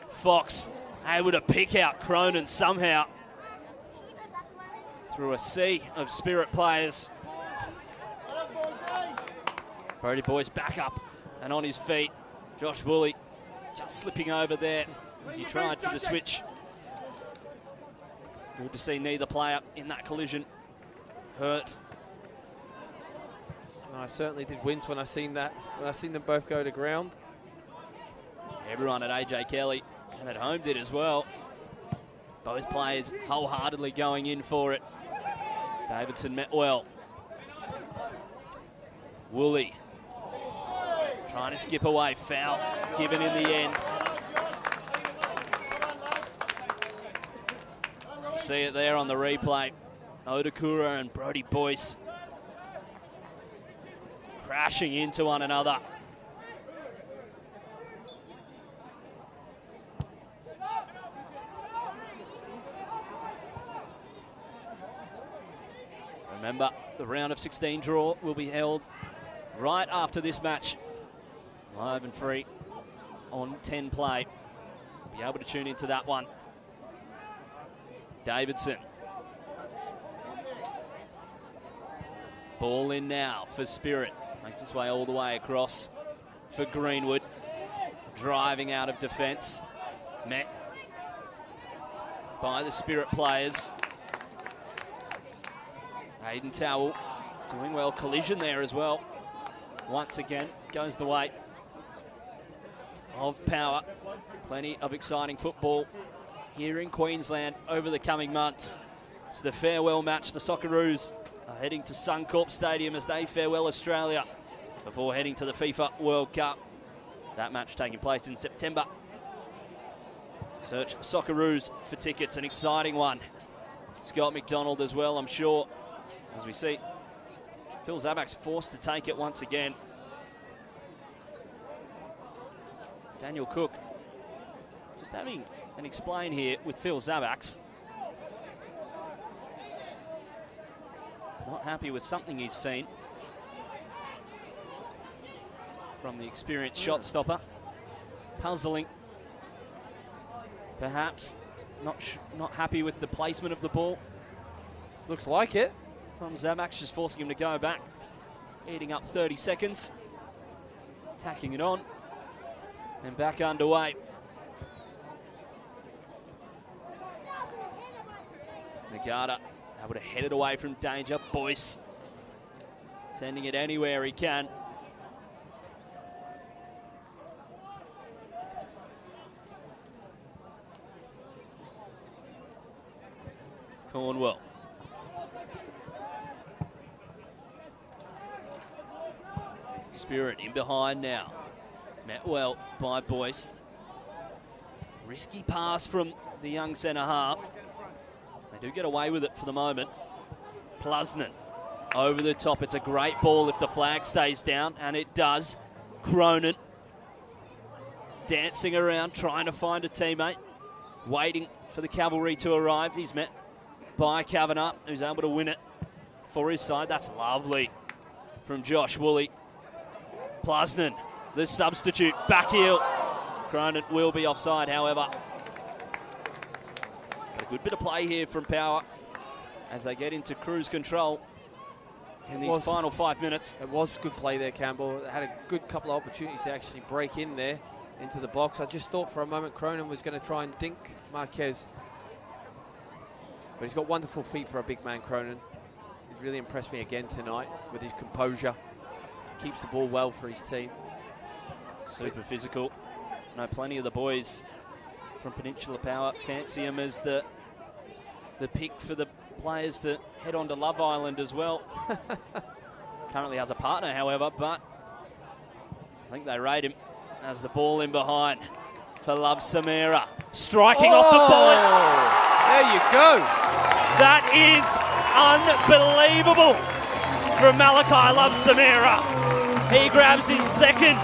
Fox able to pick out Cronin somehow through a sea of Spirit players. Brody Boyce back up and on his feet. Josh Woolley just slipping over there as he tried for the switch. Good to see neither player in that collision hurt. I certainly did wince when I seen that. When I seen them both go to ground. Everyone at AJ Kelly and at home did as well. Both players wholeheartedly going in for it. Davidson met well. Woolley trying to skip away. Foul given in the end. You see it there on the replay. Odakura and Brody Boyce crashing into one another. Remember, the round of 16 draw will be held right after this match. Live and free on 10 Play. Be able to tune into that one. Davidson. Ball in now for Spirit. Makes its way all the way across for Greenwood. Driving out of defence. Met by the Spirit players. Hayden Towell doing well. Collision there as well. Once again, goes the way of Power. Plenty of exciting football here in Queensland over the coming months. It's the farewell match. The Socceroos are heading to Suncorp Stadium as they farewell Australia before heading to the FIFA World Cup. That match taking place in September. Search Socceroos for tickets. An exciting one. Scott McDonald as well, I'm sure. As we see, Phil Zabak's forced to take it once again. Daniel Cook just having an explain here with Phil Zabaks. Not happy with something he's seen from the experienced shot stopper. Puzzling. Perhaps not happy with the placement of the ball. Looks like it. From Zabaks, just forcing him to go back. Eating up 30 seconds. Tacking it on. And back underway. Nagata able to head it away from danger. Boyce sending it anywhere he can. Cornwell. Spirit in behind now. Met well by Boyce. Risky pass from the young centre half. They do get away with it for the moment. Plusnan over the top. It's a great ball if the flag stays down, and it does. Cronin dancing around, trying to find a teammate. Waiting for the cavalry to arrive. He's met by Kavanagh, who's able to win it for his side. That's lovely from Josh Woolley. Plusnan, the substitute, back heel. Cronin will be offside, however. But a good bit of play here from Power as they get into cruise control in these final 5 minutes. It was good play there, Campbell. Had a good couple of opportunities to actually break in there into the box. I just thought for a moment Cronin was going to try and dink Marquez. But he's got wonderful feet for a big man, Cronin. He's really impressed me again tonight with his composure. Keeps the ball well for his team. Super physical. No, plenty of the boys from Peninsula Power fancy him as the pick for the players to head on to Love Island as well. Currently has a partner, however, but I think they rate him as the ball in behind for Love Samira. Striking off the ball. There you go. That is unbelievable from Malachi Love Samira. He grabs his second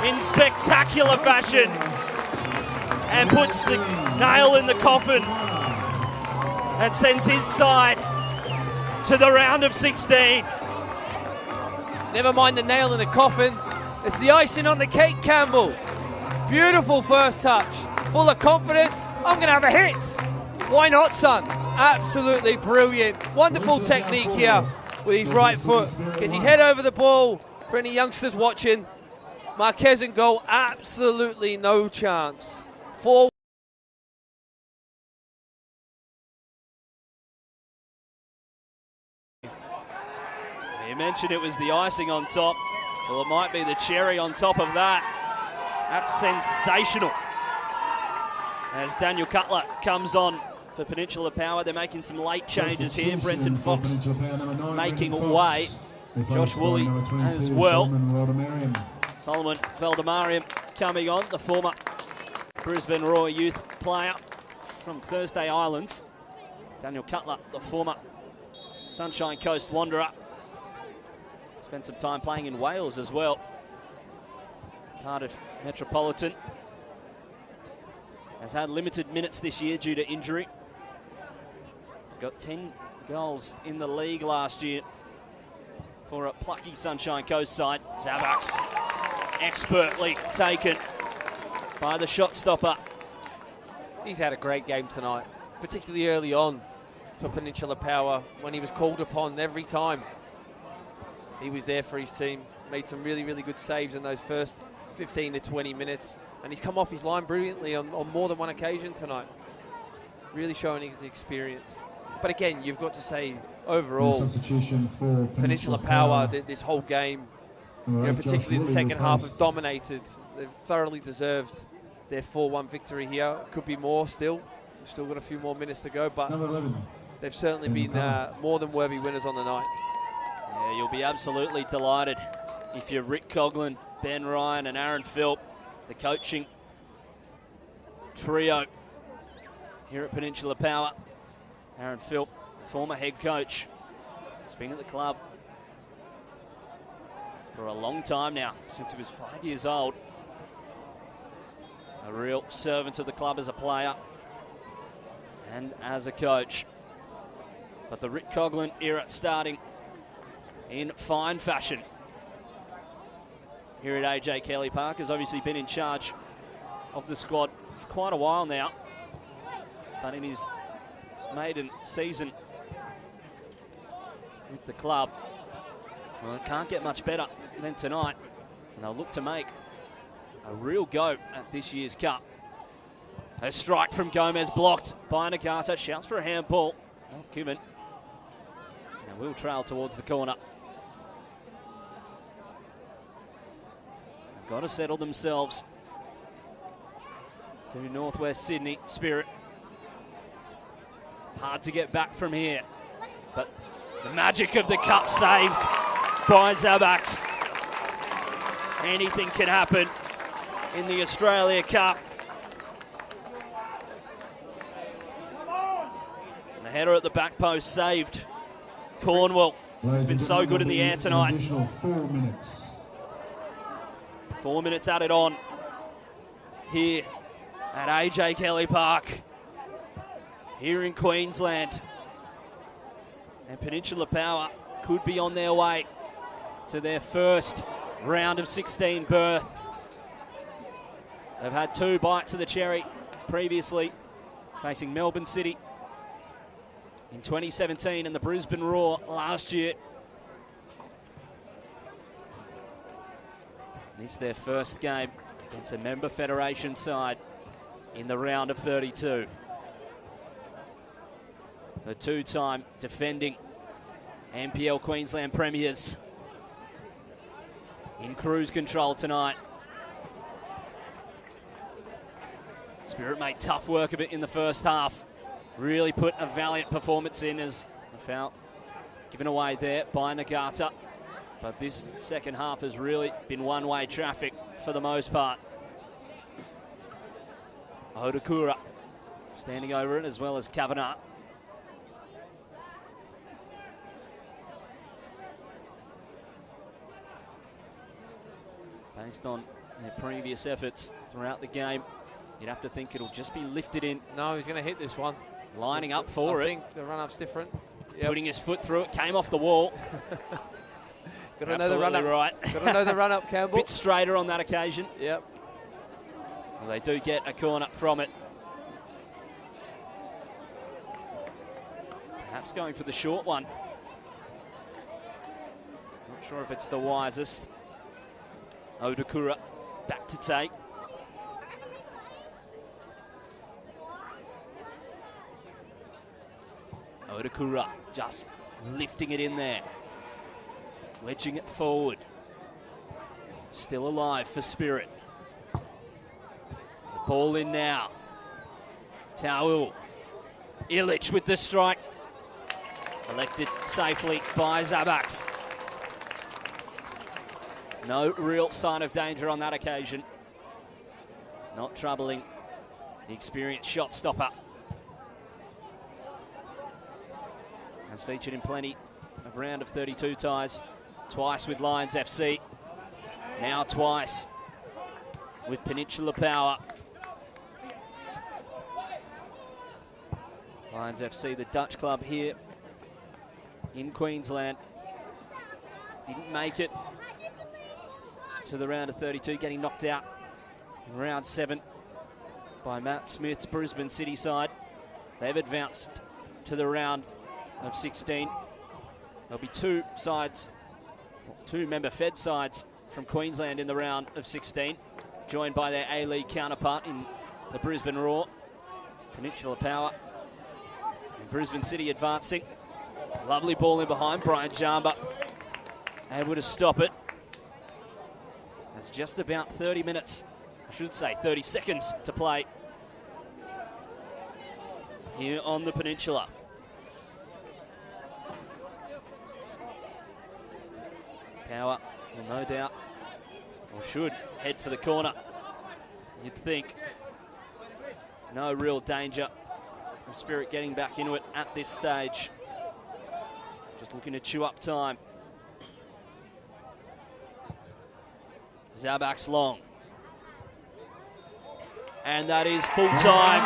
in spectacular fashion and puts the nail in the coffin and sends his side to the round of 16. Never mind the nail in the coffin. It's the icing on the cake, Campbell. Beautiful first touch. Full of confidence. I'm going to have a hit. Why not, son? Absolutely brilliant. Wonderful technique here with his right foot. Gets his head over the ball. For any youngsters watching, Marquez in goal, absolutely no chance. 4. You mentioned it was the icing on top. Well, it might be the cherry on top of that. That's sensational. As Daniel Cutler comes on for Peninsula Power, they're making some late changes here. Brenton Fox making away. Josh Woolley as well. Solomon Veldemariam coming on, the former Brisbane Roar youth player from Thursday Islands. Daniel Cutler, the former Sunshine Coast Wanderer. Spent some time playing in Wales as well. Cardiff Metropolitan. Has had limited minutes this year due to injury. Got 10 goals in the league last year for a plucky Sunshine Coast side. Zabaks expertly taken by the shot stopper. He's had a great game tonight, particularly early on for Peninsula Power when he was called upon every time. He was there for his team, made some really, really good saves in those first 15 to 20 minutes, and he's come off his line brilliantly on more than one occasion tonight. Really showing his experience. But again, you've got to say, overall, substitution for Peninsula Power, this whole game, particularly the second half, have dominated. They've thoroughly deserved their 4-1 victory here. Could be more still. We've still got a few more minutes to go, but they've certainly been more than worthy winners on the night. Yeah, you'll be absolutely delighted if you're Rick Coughlin, Ben Ryan and Aaron Philp, the coaching trio here at Peninsula Power. Aaron Philp, former head coach, has been at the club for a long time now, since he was 5 years old. A real servant of the club as a player and as a coach. But the Rick Coughlin era starting in fine fashion here at AJ Kelly Park. Has obviously been in charge of the squad for quite a while now, but in his maiden season with the club, well, it can't get much better than tonight, and they'll look to make a real go at this year's Cup. A strike from Gomez blocked by Nagata. Shouts for a handball. Not given. And will trail towards the corner. They've got to settle themselves to Northwest Sydney Spirit. Hard to get back from here, but the magic of the Cup saved by Zabaks. Anything can happen in the Australia Cup. And the header at the back post saved Cornwall. He's been so good in the air tonight. 4 minutes. 4 minutes added on here at AJ Kelly Park, here in Queensland. And Peninsula Power could be on their way to their first round of 16 berth. They've had 2 bites of the cherry previously, facing Melbourne City in 2017 and the Brisbane Roar last year. This is their first game against a member federation side in the round of 32. The 2-time defending NPL Queensland premiers in cruise control tonight. Spirit made tough work of it in the first half. Really put a valiant performance in, as a foul given away there by Nagata. But this second half has really been one-way traffic for the most part. Hodakura standing over it, as well as Kavanagh. Based on their previous efforts throughout the game, you'd have to think it'll just be lifted in. No, he's going to hit this one. Lining up for it. I think the run-up's different. Putting his foot through it, came off the wall. Got to know the run up. Right. Got to know the run up, Campbell. Bit straighter on that occasion. Yep. Well, they do get a corner from it. Perhaps going for the short one. Not sure if it's the wisest. Odakura back to take. Odakura just lifting it in there. Wedging it forward. Still alive for Spirit. The ball in now. Taul. Illich with the strike. Collected safely by Zabax. No real sign of danger on that occasion. Not troubling the experienced shot stopper. Has featured in plenty of round of 32 ties. Twice with Lions FC. Now twice with Peninsula Power. Lions FC, the Dutch club here in Queensland. Didn't make it to the round of 32, getting knocked out in round 7 by Matt Smith's Brisbane City side. They've advanced to the round of 16. There'll be two member Fed sides from Queensland in the round of 16, joined by their A-League counterpart in the Brisbane Roar. Peninsula Power and Brisbane City advancing. Lovely ball in behind. Brian Jamba able to stop it. There's just about 30 minutes, I should say 30 seconds to play here on the Peninsula. Power will no doubt, or should, head for the corner. You'd think. No real danger of Spirit getting back into it at this stage. Just looking to chew up time. Zabax long. And that is full time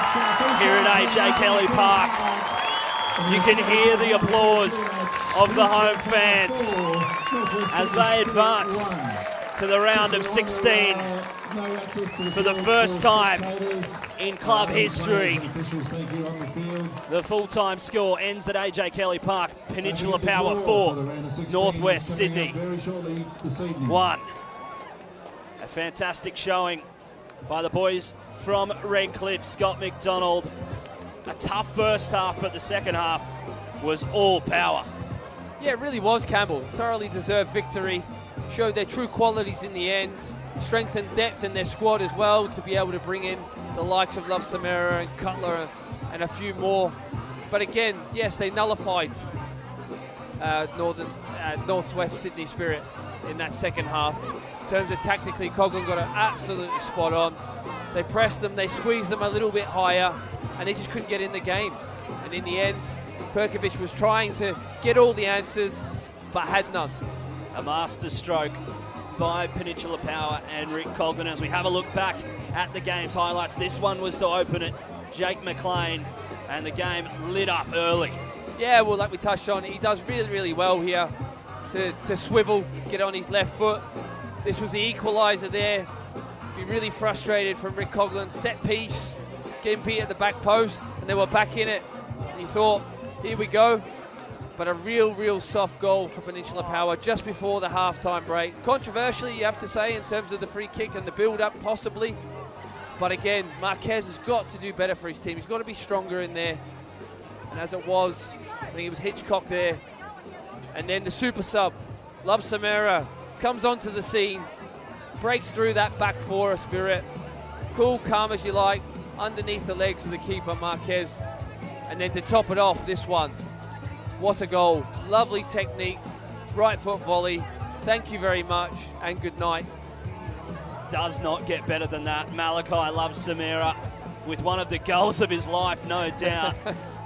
here at AJ Kelly Park. You can hear the applause of the home fans as they advance to the round of 16 for the first time in club history. The full-time score ends at AJ Kelly Park. Peninsula Power 4, Northwest Sydney 1. A fantastic showing by the boys from Redcliffe. Scott McDonald. A tough first half, but the second half was all power. Yeah, it really was, Campbell. Thoroughly deserved victory. Showed their true qualities in the end. Strength and depth in their squad as well to be able to bring in the likes of Love Samara and Cutler and a few more. But again, yes, they nullified Northwest Sydney Spirit in that second half. In terms of tactically, Coghlan got it absolutely spot on. They pressed them, they squeezed them a little bit higher, and they just couldn't get in the game. And in the end, Perkovic was trying to get all the answers, but had none. A master stroke by Peninsula Power and Rick Coghlan. As we have a look back at the game's highlights, this one was to open it. Jake McLean, and the game lit up early. Yeah, well, like we touched on, he does really, really well here to swivel, get on his left foot. This was the equaliser there. Be really frustrated from Rick Coghlan. Set piece, getting beat at the back post, and they were back in it. And he thought, here we go. But a real soft goal for Peninsula Power just before the half-time break. Controversially, you have to say, in terms of the free kick and the build-up, possibly. But again, Marquez has got to do better for his team. He's got to be stronger in there. And as it was, I think it was Hitchcock there. And then the super sub, Love Samara, comes onto the scene, breaks through that back four of Spirit. Cool, calm as you like, underneath the legs of the keeper, Marquez. And then to top it off, this one. What a goal. Lovely technique, right foot volley. Thank you very much, and good night. Does not get better than that. Malachi loves Samira with one of the goals of his life, no doubt,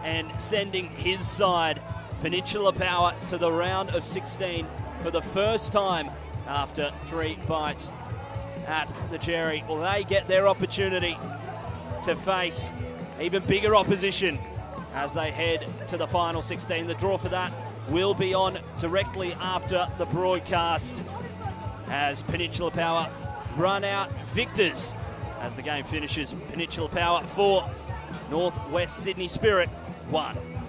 and sending his side, Peninsula Power, to the round of 16 for the first time after 3 bites at the cherry. Well, they get their opportunity to face even bigger opposition as they head to the final 16. The draw for that will be on directly after the broadcast as Peninsula Power run out victors as the game finishes. Peninsula Power 4, Northwest Sydney Spirit 1.